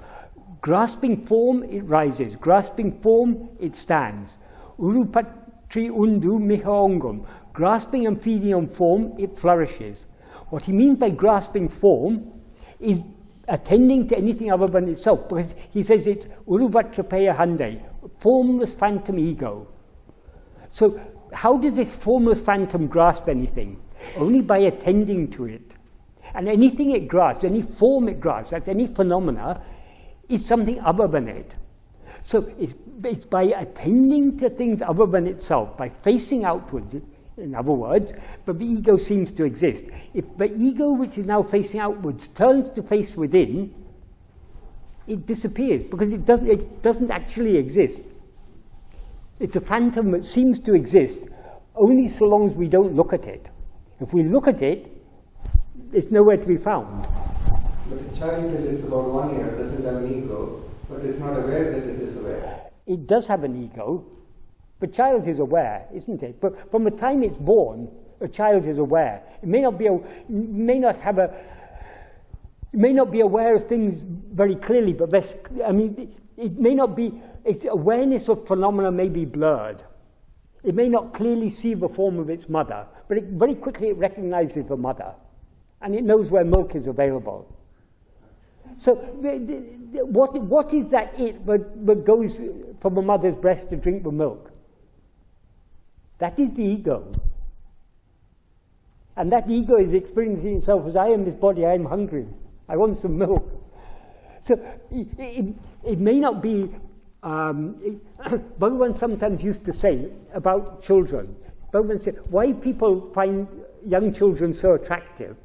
A: Grasping form, it rises. Grasping form, it stands. Urupatri undu mihaongam. Grasping and feeding on form, it flourishes. What he means by grasping form is attending to anything other than itself, because he says it's uruvatrapeya hande, formless phantom ego. So how does this formless phantom grasp anything? Only by attending to it. And anything it grasps, any form it grasps, that's any phenomena, is something other than it. So it's by attending to things other than itself, by facing outwards, in other words, but the ego seems to exist. If the ego, which is now facing outwards, turns to face within, it disappears, because it doesn't actually exist. It's a phantom that seems to exist only so long as we don't look at it. If we look at it, it's nowhere to be found.
E: But a child till it's about 1 year doesn't have an ego, but it's not aware that it is aware.
A: It does have an ego. The child is aware, isn't it? But from the time it's born, a child is aware. It may not be aware of things very clearly, but it may not be. Its awareness of phenomena may be blurred. It may not clearly see the form of its mother, but very quickly it recognizes the mother, and it knows where milk is available. So what is that it that goes from a mother's breast to drink the milk? That is the ego. And that ego is experiencing itself as I am this body, I am hungry, I want some milk. So it may not be, Bhagavan sometimes used to say about children, Bhagavan said, why people find young children so attractive?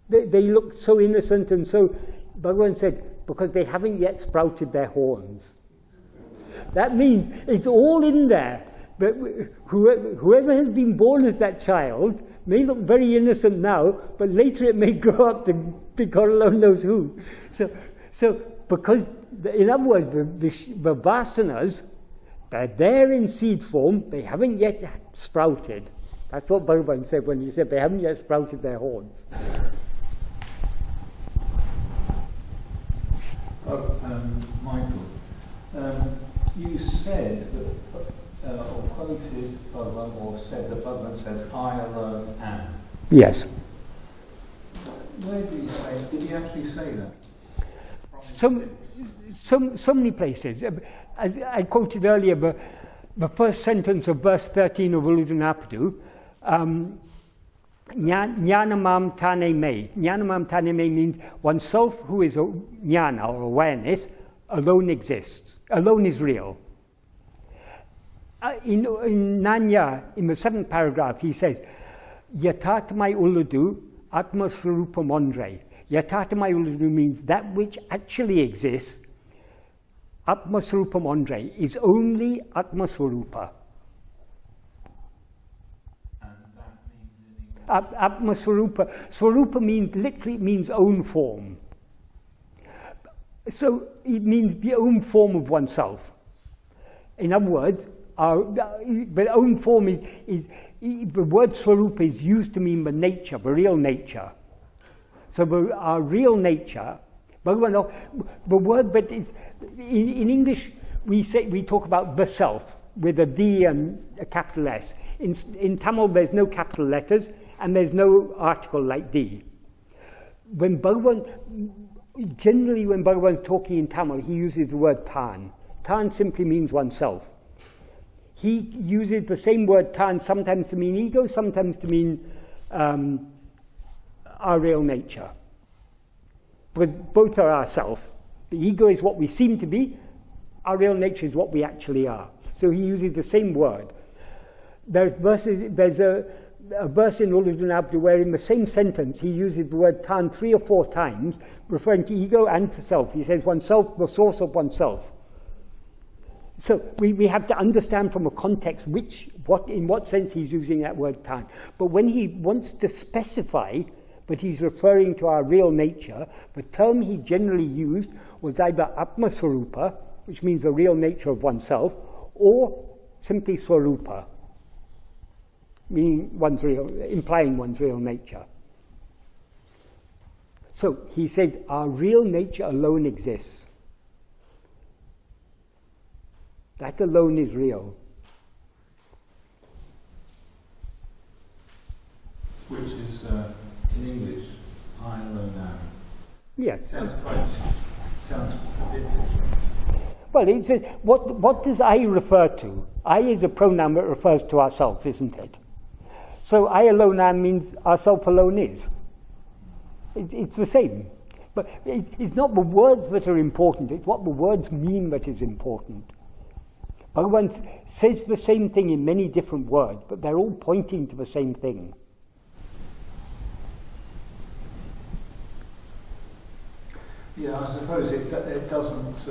A: They look so innocent and so, Bhagavan said, because they haven't yet sprouted their horns. That means it's all in there. But whoever has been born as that child may look very innocent now, but later it may grow up to be God alone knows who. So because, in other words, the vasanas, they're there in seed form, they haven't yet sprouted. That's what Bhagavan said when he said they haven't yet sprouted their horns.
C: Michael, you said that, or quoted Bhagavan, or said that Bhagavan says, I alone am.
A: Yes.
C: Where did he say, did he actually say that?
A: So many places. As I quoted earlier, the first sentence of verse 13 of Uludunapadu, Jnanamam tane me. Jnanamam tane me means oneself who is jnana or awareness alone exists, alone is real. In Nāṉ Ār, in the 7th paragraph, he says, Yatatmai uludu atma swarupa mondre. Yatatmai uludu means that which actually exists, atma swarupa mondre, is only atma swarupa. Atma swarupa. Swarupa means, literally means own form. So it means the own form of oneself. In other words, the own form is the word swarupa is used to mean the nature, the real nature. So our real nature, the word, but in English we talk about the self with a the and a capital S. In Tamil there's no capital letters and there's no article like the. Generally when Bhagavan's talking in Tamil, he uses the word Tān. Tān simply means oneself. He uses the same word Tān sometimes to mean ego, sometimes to mean our real nature. Because both are ourself. The ego is what we seem to be, our real nature is what we actually are. So he uses the same word. There's a verse in Uludunapadu where in the same sentence he uses the word Tān 3 or 4 times, referring to ego and to self. He says oneself, the source of oneself. So we have to understand from a context in what sense he's using that word Tān. But when he wants to specify that he's referring to our real nature, the term he generally used was either Atma Swarupa, which means the real nature of oneself, or simply Swarupa, meaning implying one's real nature. So he says our real nature alone exists. That alone is real.
C: Which is, in English, I alone am.
A: Yes.
C: Sounds a bit different.
A: Well, it says, what does I refer to? I is a pronoun that refers to ourself, isn't it? So I alone am means ourself alone is. It's the same. But it's not the words that are important, it's what the words mean that is important. Bhagavan says the same thing in many different words, but they're all pointing to the same thing.
C: Yeah, I suppose it doesn't...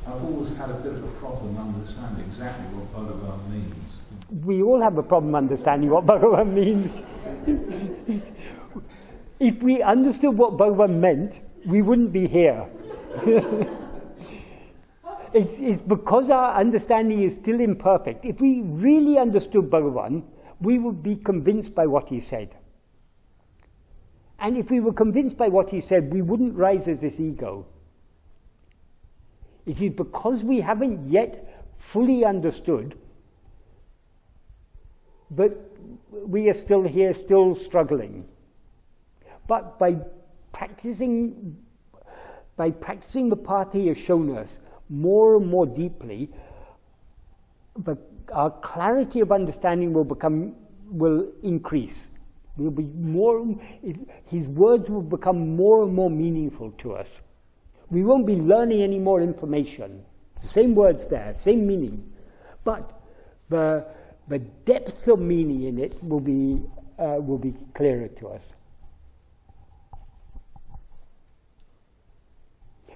C: I've always had a bit of a problem understanding exactly what Bhagavan means.
A: We all have a problem understanding what Bhagavan means. If we understood what Bhagavan meant, we wouldn't be here. It's because our understanding is still imperfect. If we really understood Bhagavan, we would be convinced by what he said. And if we were convinced by what he said, we wouldn't rise as this ego. It is because we haven't yet fully understood that we are still here, still struggling. But by practicing the path he has shown us more and more deeply, our clarity of understanding will become will increase. Will be more. His words will become more and more meaningful to us. We won't be learning any more information. The same words there, same meaning, but the depth of meaning in it will be clearer to us.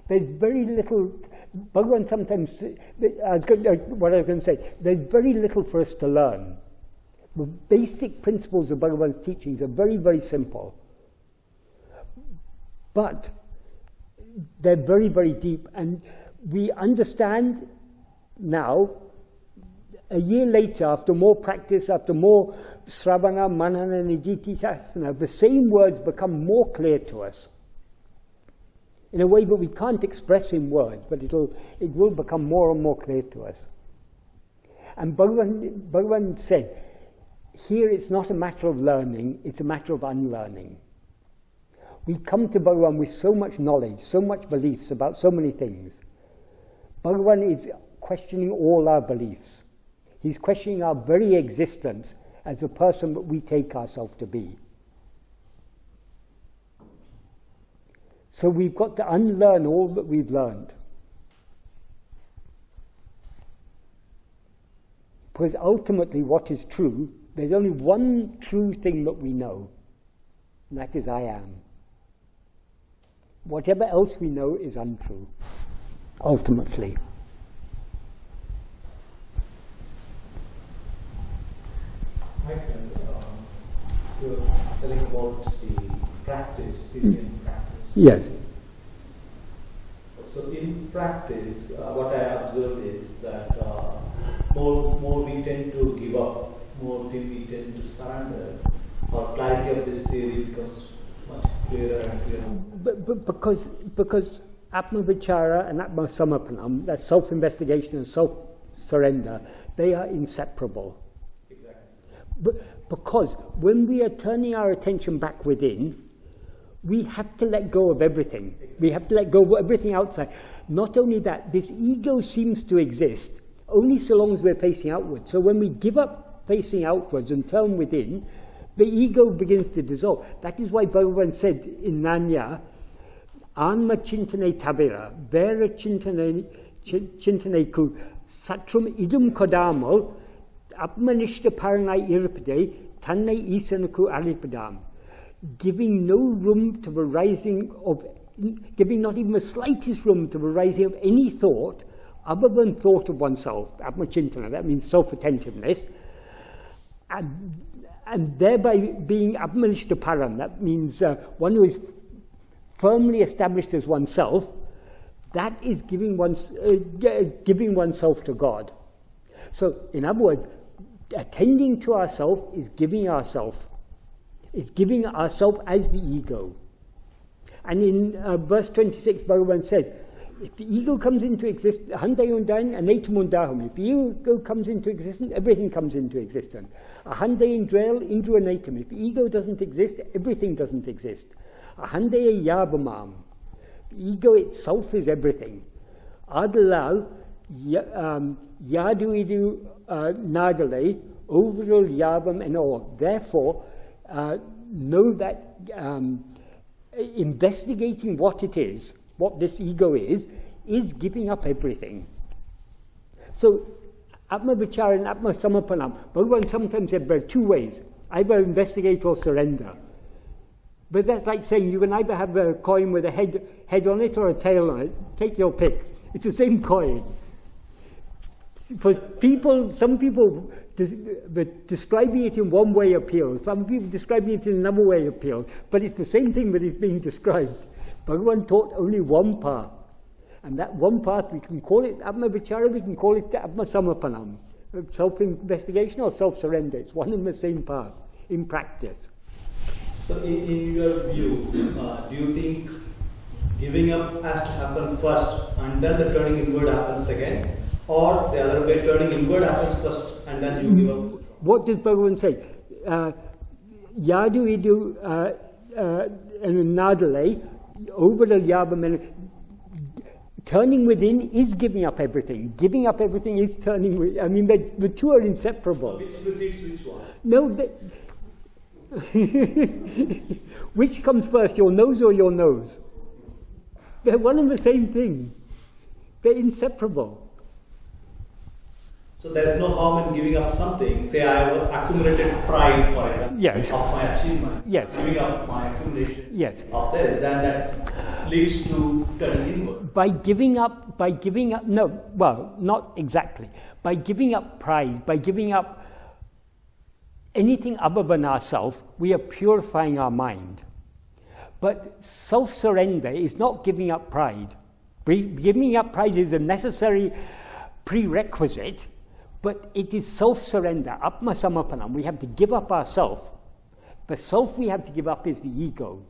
A: There's very little. Bhagavan sometimes. What I was going to say. There's very little for us to learn. The basic principles of Bhagavan's teachings are very, very simple, but they're very, very deep, and we understand now, a year later, after more practice, after more Sravana, Manana, Nididhyasana, the same words become more clear to us in a way that we can't express in words, but it will become more and more clear to us. And Bhagavan said, here it's not a matter of learning, it's a matter of unlearning. We come to Bhagavan with so much knowledge, so much beliefs about so many things. Bhagavan is questioning all our beliefs. He's questioning our very existence as the person that we take ourselves to be. So we've got to unlearn all that we've learned. Because ultimately what is true, there's only one true thing that we know, and that is I am. Whatever else we know is untrue, ultimately.
E: You're telling about the practice, the Indian practice.
A: Yes.
E: So in practice, what I observed is that more we tend to give up, more we tend to surrender, our clarity of this theory becomes much clearer and clearer.
A: But because Atma-vichara and Atma-samarpanam, that's self-investigation and self-surrender, they are inseparable.
E: Exactly.
A: Because when we are turning our attention back within, we have to let go of everything. We have to let go of everything outside. Not only that, this ego seems to exist only so long as we're facing outwards. So when we give up facing outwards and turn within, the ego begins to dissolve. That is why Bhagavan said in Nāṉ Ār, Anma chintane tabira, vera chintane ku, satrum idum kodamal, apmanishta paranai iripade, tanne isanaku aripadam. Giving no room to the rising of, giving not even the slightest room to the rising of any thought other than thought of oneself, Atma-chintana, that means self-attentiveness, and thereby being Atmanishta param, that means one who is firmly established as oneself, that is giving oneself to God. So, in other words, attending to ourself is giving ourself. It's giving ourself as the ego. And in verse 26, Bhagavan says, if the ego comes into existence, if the ego comes into existence, everything comes into existence. If the ego doesn't exist, everything doesn't exist. The ego itself is everything. Adalal yaduidu nadale overall yavam and all. Therefore, know that investigating what it is, what this ego is giving up everything. So, Atma-vichara and Atma-samarpanam, Bhagavan sometimes said there are two ways, either investigate or surrender. But that's like saying you can either have a coin with a head on it or a tail on it. Take your pick. It's the same coin. For people, some people describing it in one way appeals, some people describing it in another way appeals, but it's the same thing that is being described. Bhagavan taught only one path, and that one path, we can call it Atma-vichara, we can call it Atma-samarpanam, self-investigation or self-surrender. It's one and the same path in practice.
E: So in your view, do you think giving up has to happen first and then the turning inward happens second? Or the other way, turning inward happens first and then you give up?
A: What does Bhagavan say? Yadu idu nadale, over the yabam, Turning within is giving up everything. Giving up everything is turning within. I mean, the two are inseparable.
E: Which precedes which one?
A: No, which comes first, your nose or your nose? They're one and the same thing. They're inseparable.
E: So there's no harm in giving up something. Say I have accumulated pride, for example,
A: Yes.
E: of my achievements.
A: Yes.
E: Giving up my accumulation
A: Yes.
E: of this, then that leads to turning inward.
A: By giving up, no, well, not exactly. By giving up pride, by giving up anything other than ourself, we are purifying our mind. But self-surrender is not giving up pride. Giving up pride is a necessary prerequisite, but it is self-surrender, Atma-samappanam. We have to give up ourself. The self we have to give up is the ego.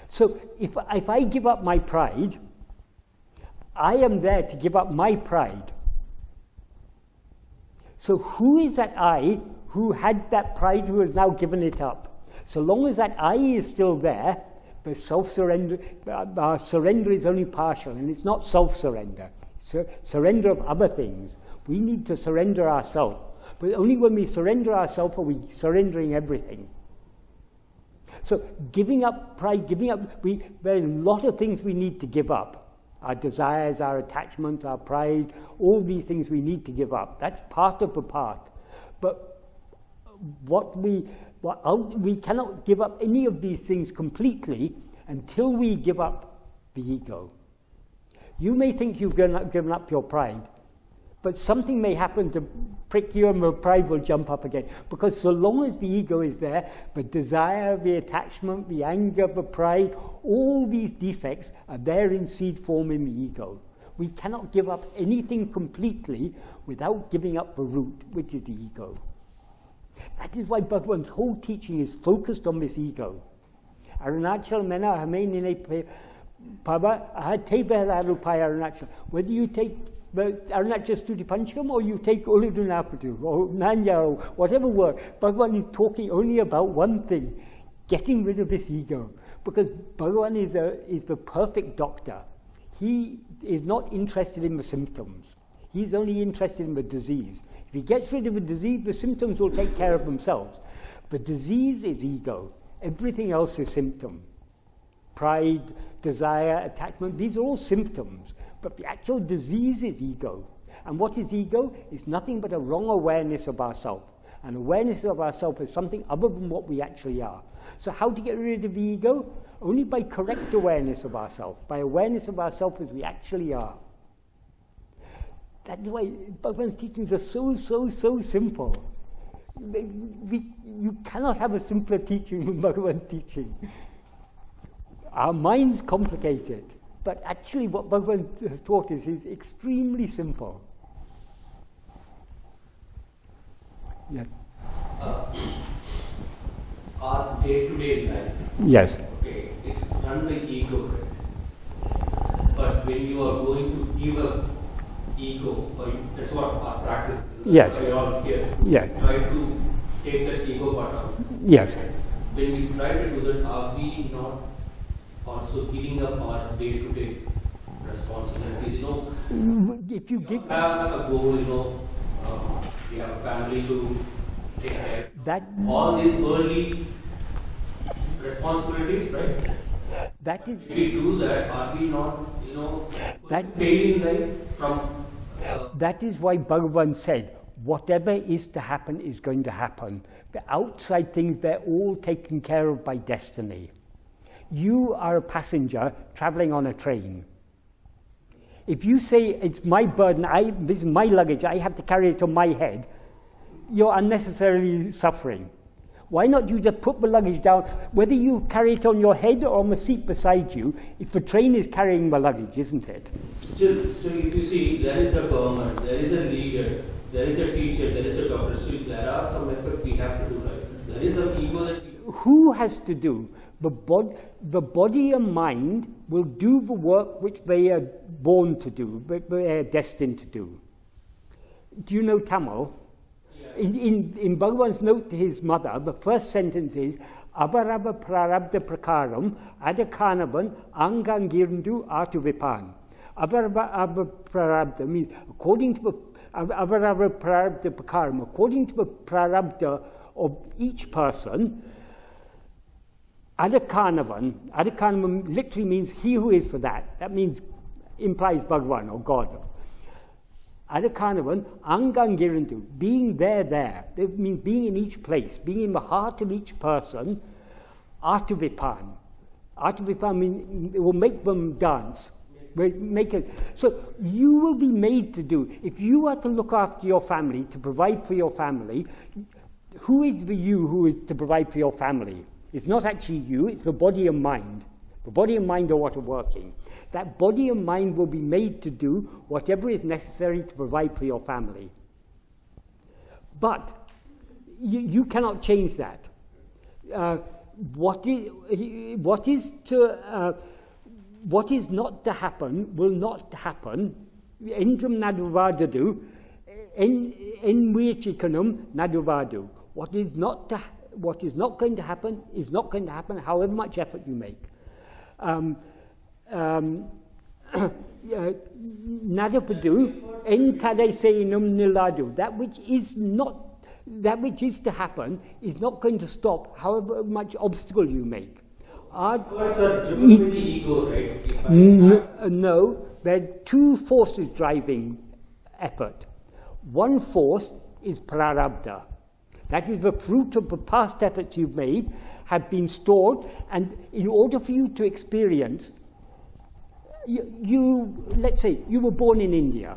A: So if I give up my pride, I am there to give up my pride. So who is that I who had that pride who has now given it up? So long as that I is still there, the self-surrender, our surrender is only partial, and it's not self-surrender. Surrender of other things. We need to surrender ourselves. But only when we surrender ourselves are we surrendering everything. So giving up pride, there are a lot of things we need to give up. Our desires, our attachments, our pride, all these things we need to give up. That's part of the path. But we cannot give up any of these things completely until we give up the ego. You may think you've given up your pride, but something may happen to prick you and the pride will jump up again. Because so long as the ego is there, the desire, the attachment, the anger, the pride, all these defects are there in seed form in the ego. We cannot give up anything completely without giving up the root, which is the ego. That is why Bhagavan's whole teaching is focused on this ego. Arunachal mena hamenine pava ahatebhararupaya arunachal. Whether you take Arunachal Stuti Panchakam or you take Ulidunapatu or Nāṉ Ār or whatever word, Bhagavan is talking only about one thing, getting rid of this ego. Because Bhagavan is the perfect doctor. He is not interested in the symptoms. He's only interested in the disease. If he gets rid of the disease, the symptoms will take care of themselves. The disease is ego. Everything else is symptom. Pride, desire, attachment, these are all symptoms. But the actual disease is ego. And what is ego? It's nothing but a wrong awareness of ourself. And awareness of ourself is something other than what we actually are. So how to get rid of the ego? Only by correct awareness of ourself. By awareness of ourself as we actually are. That's why Bhagavan's teachings are so simple. You cannot have a simpler teaching than Bhagavan's teaching. Our mind's complicated, but actually what Bhagavan has taught us is extremely simple. Yeah.
F: Our day-to-day life.
A: Yes.
F: Okay, it's run by ego, right? But when you are going to give up ego, that's what our practice is.
A: Yes.
F: We all here.
A: Yeah.
F: Try to take that ego part out.
A: Yes.
F: When we try to do that, are we not also giving up our day-to-day responsibilities?
A: If you give
F: have a goal, we have a family to take care.
A: that,
F: All these worldly responsibilities, right?
A: that is
F: If we do that, are we not,
A: That-
F: failing life from?
A: that is why Bhagavan said, whatever is to happen is going to happen. The outside things, they're all taken care of by destiny. You are a passenger traveling on a train. If you say, it's my burden, this is my luggage, I have to carry it on my head, you're unnecessarily suffering. Why not you just put the luggage down, whether you carry it on your head or on the seat beside you, if the train is carrying the luggage, isn't it?
F: Still, if you see, there is a government, there is a leader, there is a teacher, there is a doctor, so there are some effort we have to do, right? There is an ego that we...
A: Who has to do? The body and mind will do the work which they are born to do, they are destined to do. Do you know Tamil? In Bhagavan's note to his mother, the first sentence is, Avarava prarabdha prakaram adakanavan angangirndu atuvipan. Avarava prarabdha means according to the avarava prarabdha prakaram, according to the prarabdha of each person. Adakanavan literally means he who is for that. That means, implies Bhagavan or God. Adakanavan, angangirantu, being there. That means being in each place, being in the heart of each person. Atuvipan. Atuvipan means it will make them dance. So you will be made to do. If you are to look after your family, to provide for your family, who is the you who is to provide for your family? It's not actually you, it's the body and mind. The body and mind are what are working. That body and mind will be made to do whatever is necessary to provide for your family. But you cannot change that. What is not to happen will not happen. Endrum naduvadadu, envichikanum naduvadu. What is not going to happen is not going to happen, however much effort you make. Nadapadu, entadeseinum niladu. That which is to happen is not going to stop, however much obstacle you make.
F: Words are driven with the ego, right?
A: No, there are two forces driving effort. One force is prarabdha. That is the fruit of the past efforts you've made have been stored, and in order for you to experience, let's say you were born in India,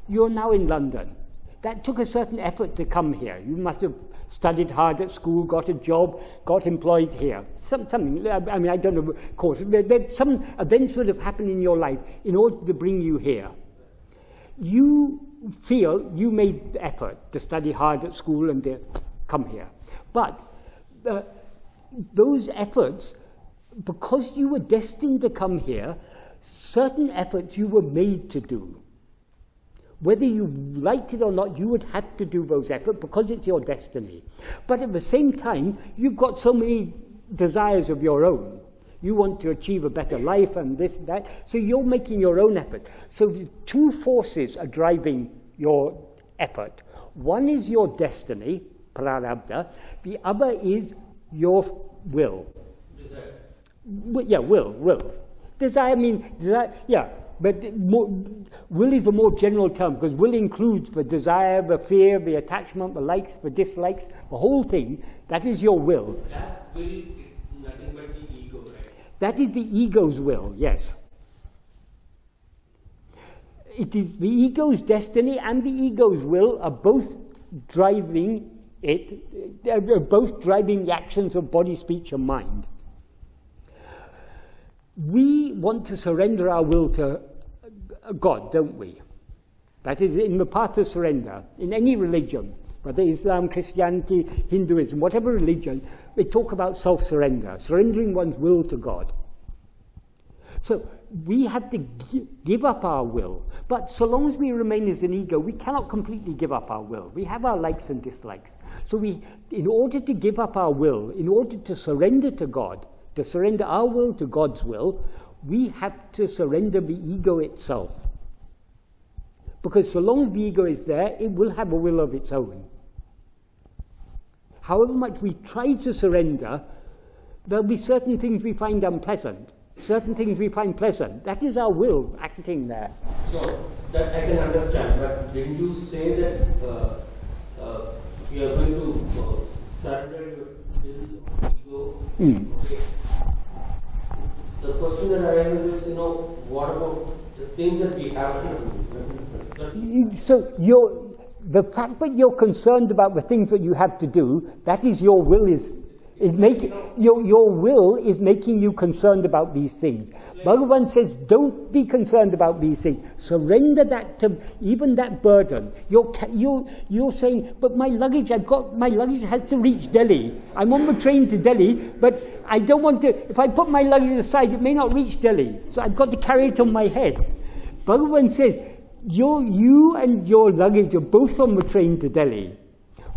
A: you're now in London. That took a certain effort to come here. You must have studied hard at school, got a job, got employed here. Something, I mean, I don't know, of course, some events would have happened in your life in order to bring you here. You feel you made the effort to study hard at school and to come here. But those efforts, because you were destined to come here, certain efforts you were made to do. Whether you liked it or not, you would have to do those efforts because it's your destiny. But at the same time, you've got so many desires of your own. You want to achieve a better life and this, that. So you're making your own effort. So the two forces are driving your effort. One is your destiny, prarabdha. The other is your will.
F: Desire.
A: Will. Desire, yeah. But will is a more general term, because will includes the desire, the fear, the attachment, the likes, the dislikes, the whole thing. That is your will.
F: That will is nothing but the ego, right?
A: That is the ego's will, yes. It is the ego's destiny and the ego's will are both driving it, they're both driving the actions of body, speech, and mind. We want to surrender our will to God, don't we? That is in the path of surrender, in any religion, whether Islam, Christianity, Hinduism, whatever religion, they talk about self-surrender, surrendering one's will to God. So we have to give up our will, but so long as we remain as an ego, we cannot completely give up our will. We have our likes and dislikes. So in order to give up our will, in order to surrender to God, to surrender our will to God's will, we have to surrender the ego itself. Because so long as the ego is there, it will have a will of its own. However much we try to surrender, there'll be certain things we find unpleasant, certain things we find pleasant. That is our will acting there.
F: So, that I can understand, but didn't you say that you are going to surrender your will, ego? Okay. The question that arises is, what about the things that we have to do?
A: So the fact that you're concerned about the things that you have to do, that is your will is making your will is making you concerned about these things. Bhagavan says, don't be concerned about these things. Surrender that to even that burden. You're saying, but my luggage has to reach Delhi. I'm on the train to Delhi, but I don't want to. If I put my luggage aside, it may not reach Delhi. So I've got to carry it on my head. Bhagavan says, you and your luggage are both on the train to Delhi.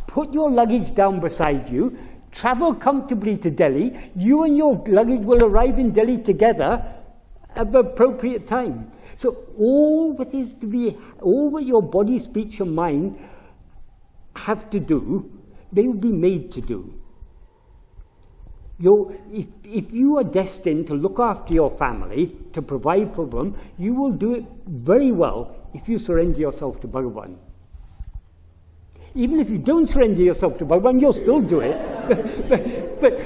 A: Put your luggage down beside you. travel comfortably to Delhi. You and your luggage will arrive in Delhi together at the appropriate time. So all that your body, speech and mind have to do, they will be made to do. If you are destined to look after your family, to provide for them, you will do it very well if you surrender yourself to Bhagavan. Even if you don't surrender yourself to Bhagavan, you'll still do it. But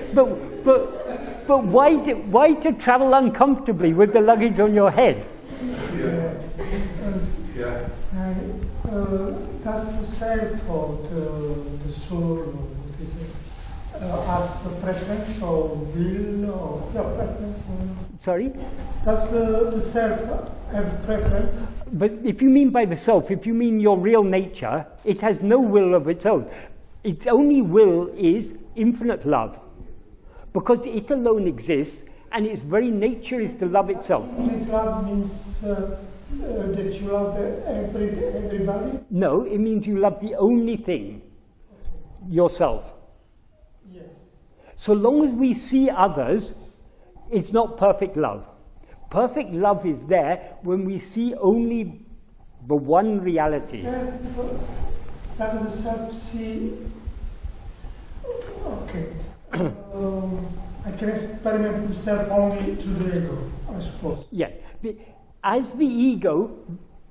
A: why to travel uncomfortably with the luggage on your head?
G: Yes. Does the self or the soul, or what is it, has a preference or will or preference?
A: Sorry?
G: Does the self have a preference?
A: But if you mean by the self, if you mean your real nature, it has no will of its own. Its only will is infinite love. Because it alone exists, and its very nature is to love itself.
G: Infinite love means that you love everybody?
A: No, it means you love the only thing, yourself.
G: Yes.
A: So long as we see others, it's not perfect love. Perfect love is there when we see only the one reality.
G: Does the self see? Okay. I can experiment the self only through the ego, I suppose.
A: Yes. As the ego,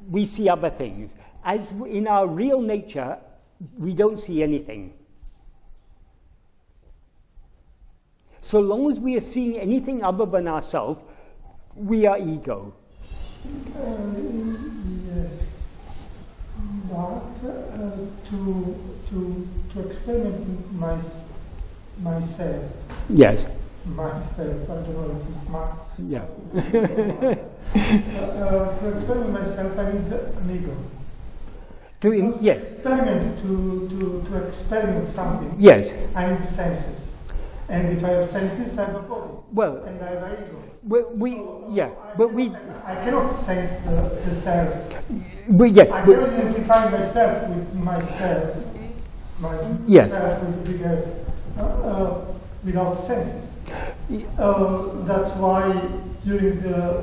A: we see other things. As in our real nature, we don't see anything. So long as we are seeing anything other than ourselves, we are ego.
G: Yes. But to experiment myself.
A: Yes.
G: Myself, I don't know if it's my.
A: Yeah.
G: To experiment myself, I need an ego.
A: Yes.
G: Experiment to experiment something.
A: Yes.
G: I need senses, and if I have senses, I have a body.
A: Well.
G: And I have an ego.
A: I
G: cannot sense the self.
A: But yeah.
G: I cannot identify myself with myself.
A: Yes.
G: Myself with because without senses. That's why during the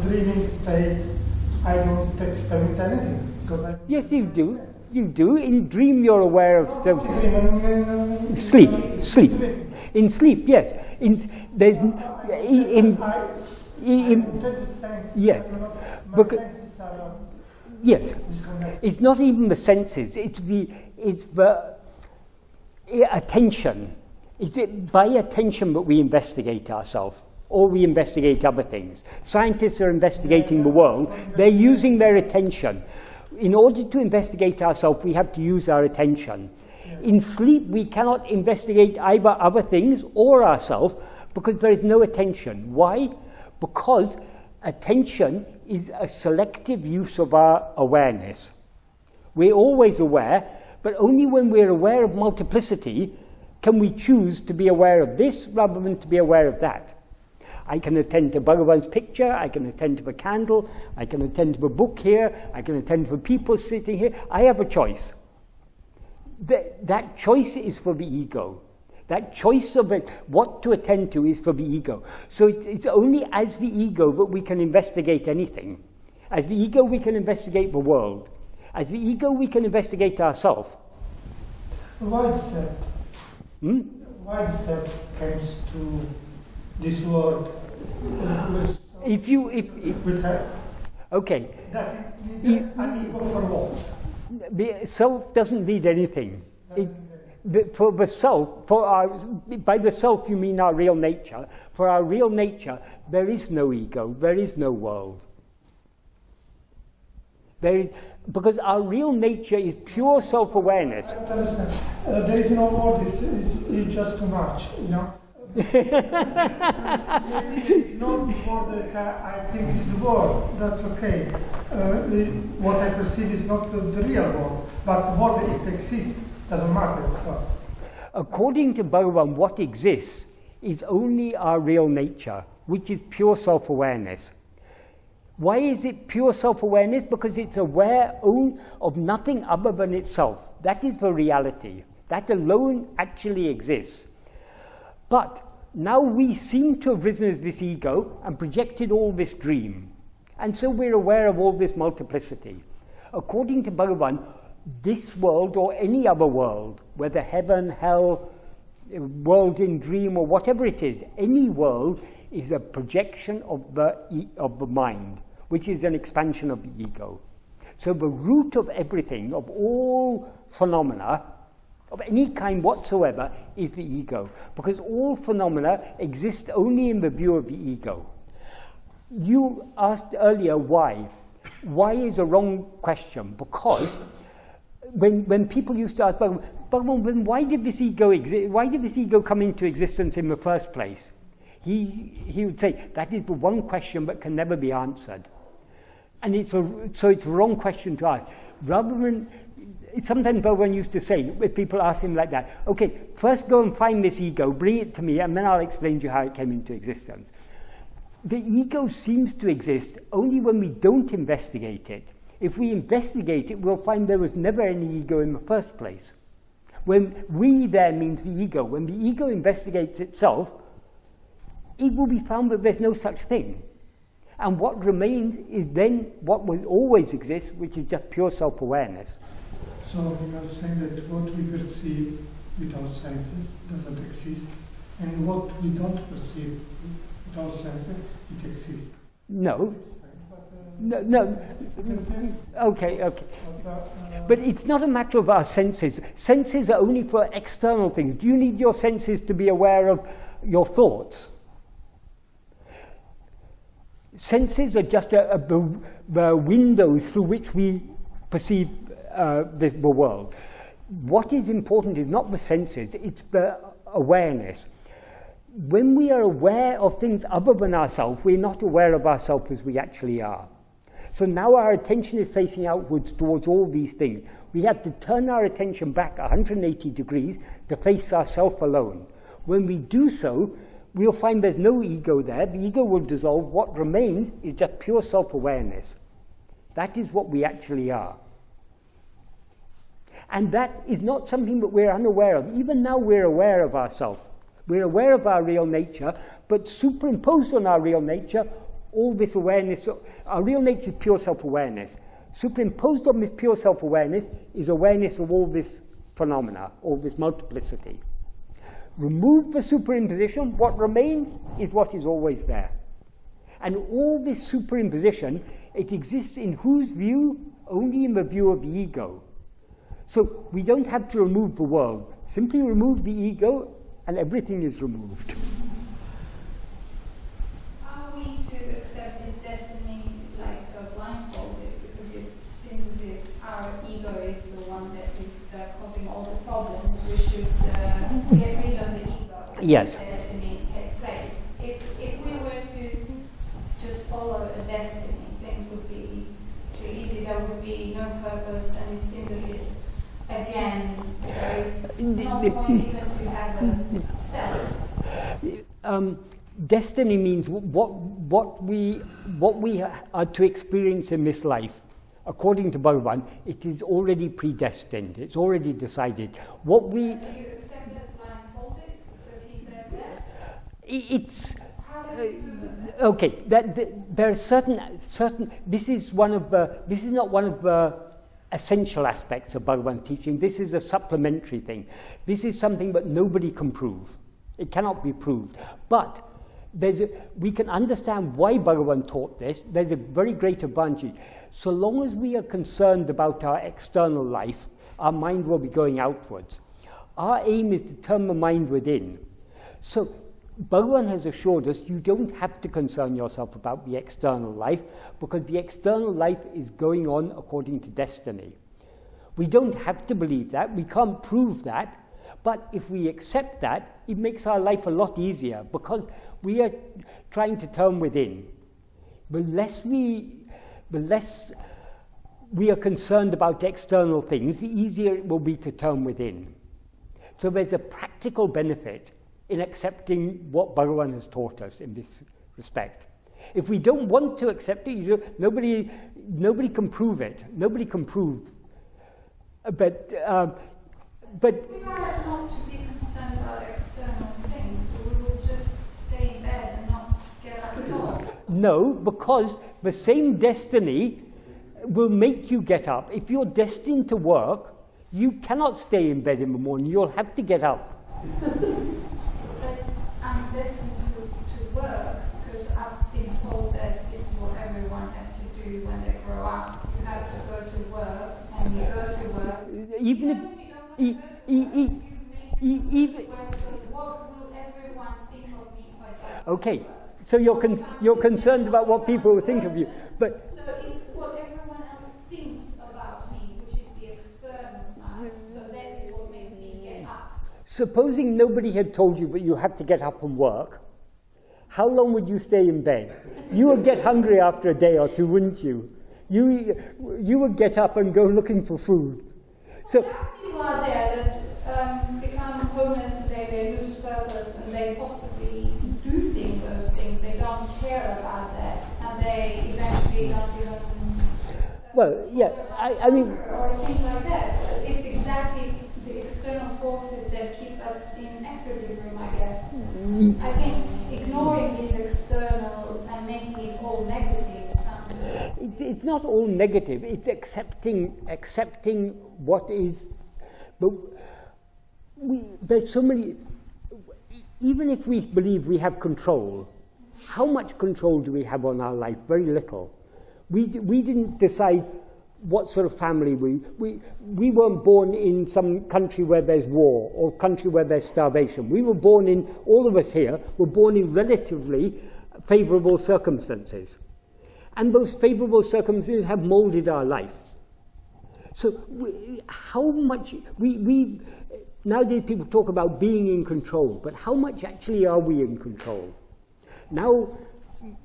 G: dreaming state, I don't experiment anything. Because
A: yes, you do. You do. In dream, you're aware of the sleep. In sleep, yes. Yes. Yes. It's not even the senses. It's the attention. It's by attention that we investigate ourselves, or we investigate other things. Scientists are investigating the world. They're using their attention. In order to investigate ourselves, we have to use our attention. In sleep, we cannot investigate either other things or ourselves because there is no attention. Why? Because attention is a selective use of our awareness. We're always aware, but only when we're aware of multiplicity can we choose to be aware of this rather than to be aware of that. I can attend to Bhagavan's picture, I can attend to the candle, I can attend to the book here, I can attend to the people sitting here. I have a choice. That choice is for the ego. That choice of what to attend to is for the ego. So it's only as the ego that we can investigate anything. As the ego, we can investigate the world. As the ego, we can investigate ourselves.
G: Why the self? Why the self comes to this world? Okay. Does it need an ego for what?
A: The self doesn't need anything. For the self, by the self you mean our real nature. For our real nature, there is no ego, there is no world. Because our real nature is pure self-awareness.
G: I don't understand. There is no world, it's just too much, you know? It's not the world that I think is the world, that's okay. What I perceive is not the real world, but the world that it exists doesn't matter.
A: According to Bhagavan, what exists is only our real nature, which is pure self-awareness. Why is it pure self-awareness? Because it's aware of nothing other than itself. That is the reality. That alone actually exists. But now we seem to have risen as this ego and projected all this dream. And so we're aware of all this multiplicity. According to Bhagavan, this world or any other world, whether heaven, hell, world in dream or whatever it is, any world is a projection of the mind, which is an expansion of the ego. So the root of everything, of all phenomena, of any kind whatsoever, is the ego, because all phenomena exist only in the view of the ego. You asked earlier why. Why is a wrong question, because when people used to ask Bhagavan, why did this ego exist? Why did this ego come into existence in the first place? He would say, that is the one question that can never be answered. And so it's a wrong question to ask. Rather than, sometimes Bhagavan used to say, if people ask him like that, okay, first go and find this ego, bring it to me, and then I'll explain to you how it came into existence. The ego seems to exist only when we don't investigate it. If we investigate it, we'll find there was never any ego in the first place. When we there means the ego. When the ego investigates itself, it will be found that there's no such thing. And what remains is then what will always exist, which is just pure self-awareness.
G: So you are saying that what we perceive with our senses doesn't exist, and what we don't perceive with our senses, it exists.
A: No. No. Okay. But it's not a matter of our senses. Senses are only for external things. Do you need your senses to be aware of your thoughts? Senses are just the windows through which we perceive the world. What is important is not the senses, it's the awareness. When we are aware of things other than ourselves, we're not aware of ourselves as we actually are. So now our attention is facing outwards towards all these things. We have to turn our attention back 180 degrees to face ourself alone. When we do so, we'll find there's no ego there. The ego will dissolve. What remains is just pure self-awareness. That is what we actually are. And that is not something that we're unaware of. Even now we're aware of ourselves. We're aware of our real nature, but superimposed on our real nature, all this awareness, our real nature is pure self-awareness. Superimposed on this pure self-awareness is awareness of all this phenomena, all this multiplicity. Remove the superimposition, what remains is what is always there. And all this superimposition, it exists in whose view? Only in the view of the ego. So we don't have to remove the world. Simply remove the ego and everything is removed.
H: Are we to accept this destiny like blindfolded? Because it seems as if our ego is the one that is causing all the problems. We should get rid of the ego.
A: Yes.
H: Destiny take place. If we were to just follow a destiny, things would be too easy. There would be no purpose, and it seems as if again there is no point even to have a self.
A: Destiny means what we are to experience in this life. According to Bhagavan, it is already predestined. It's already decided. What we
H: Do you accept that blindfolded? Because he says that.
A: It's
H: How does he do that?
A: okay. There are certain. This is one of the. This is not one of the essential aspects of Bhagavan teaching. This is a supplementary thing. This is something that nobody can prove. It cannot be proved. But we can understand why Bhagavan taught this. There's a very great advantage. So long as we are concerned about our external life, our mind will be going outwards. Our aim is to turn the mind within. So Bhagavan has assured us you don't have to concern yourself about the external life, because the external life is going on according to destiny. We don't have to believe that. We can't prove that. But if we accept that, it makes our life a lot easier, because we are trying to turn within. The less we are concerned about external things, the easier it will be to turn within. So there's a practical benefit in accepting what Bhagavan has taught us in this respect. If we don't want to accept it, nobody can prove it. Nobody can prove. But
H: We are not to be concerned about external things.
A: No, because the same destiny will make you get up. If you're destined to work, you cannot stay in bed in the morning. You'll have to get up.
H: But I'm destined to work because I've been told that this is what everyone has to do when they grow up. You have to go to work, and you go to work.
A: Even if...
H: What will everyone think of me if I go?
A: Okay, so you're concerned about what people will think of you, but...
H: So it's what everyone else thinks about me, which is the external side. So that is what makes me get up.
A: Supposing nobody had told you that you had to get up and work, how long would you stay in bed? You would get hungry after a day or two, wouldn't you? You would get up and go looking for food. So
H: there are people out there that become homeless and they lose purpose and they possibly do those things. They don't care about that and they eventually don't even...
A: well, yeah, I mean...
H: Or things like that. It's exactly the external forces that keep us in equilibrium, I guess. I think ignoring these external and making it all negative sounds...
A: It's not all negative. It's accepting what is... But there's so many... Even if we believe we have control, how much control do we have on our life? Very little. We didn't decide what sort of family we weren't born in some country where there's war or country where there's starvation. We were born in, all of us here, were born in relatively favourable circumstances. And those favourable circumstances have moulded our life. So how much, nowadays people talk about being in control, but how much actually are we in control? Now,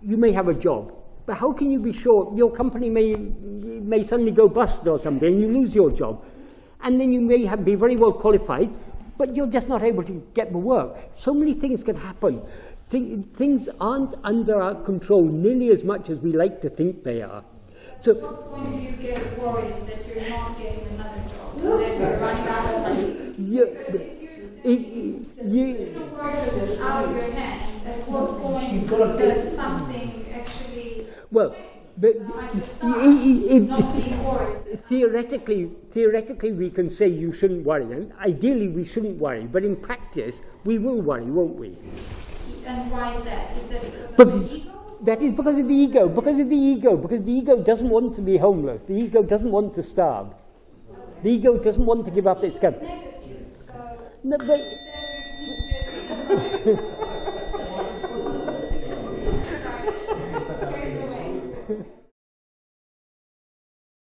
A: you may have a job, but how can you be sure? Your company may suddenly go bust or something, and you lose your job. And then you may be very well qualified, but you're just not able to get the work. So many things can happen. Things aren't under our control nearly as much as we like to think they are. So,
H: at what point do you get worried that you're not getting another job, that you're running out of money?
A: Yeah,
H: because if you're not worried because it's out of your hands, at what point does something actually
A: well,
H: not being worried?
A: Theoretically, we can say you shouldn't worry, and ideally we shouldn't worry, but in practice, we will worry, won't we?
H: And why is that? Is that because of the ego?
A: That is because of the ego, because the ego doesn't want to be homeless, the ego doesn't want to starve, the ego doesn't want to give up its cup.
H: Negative, so
A: No, but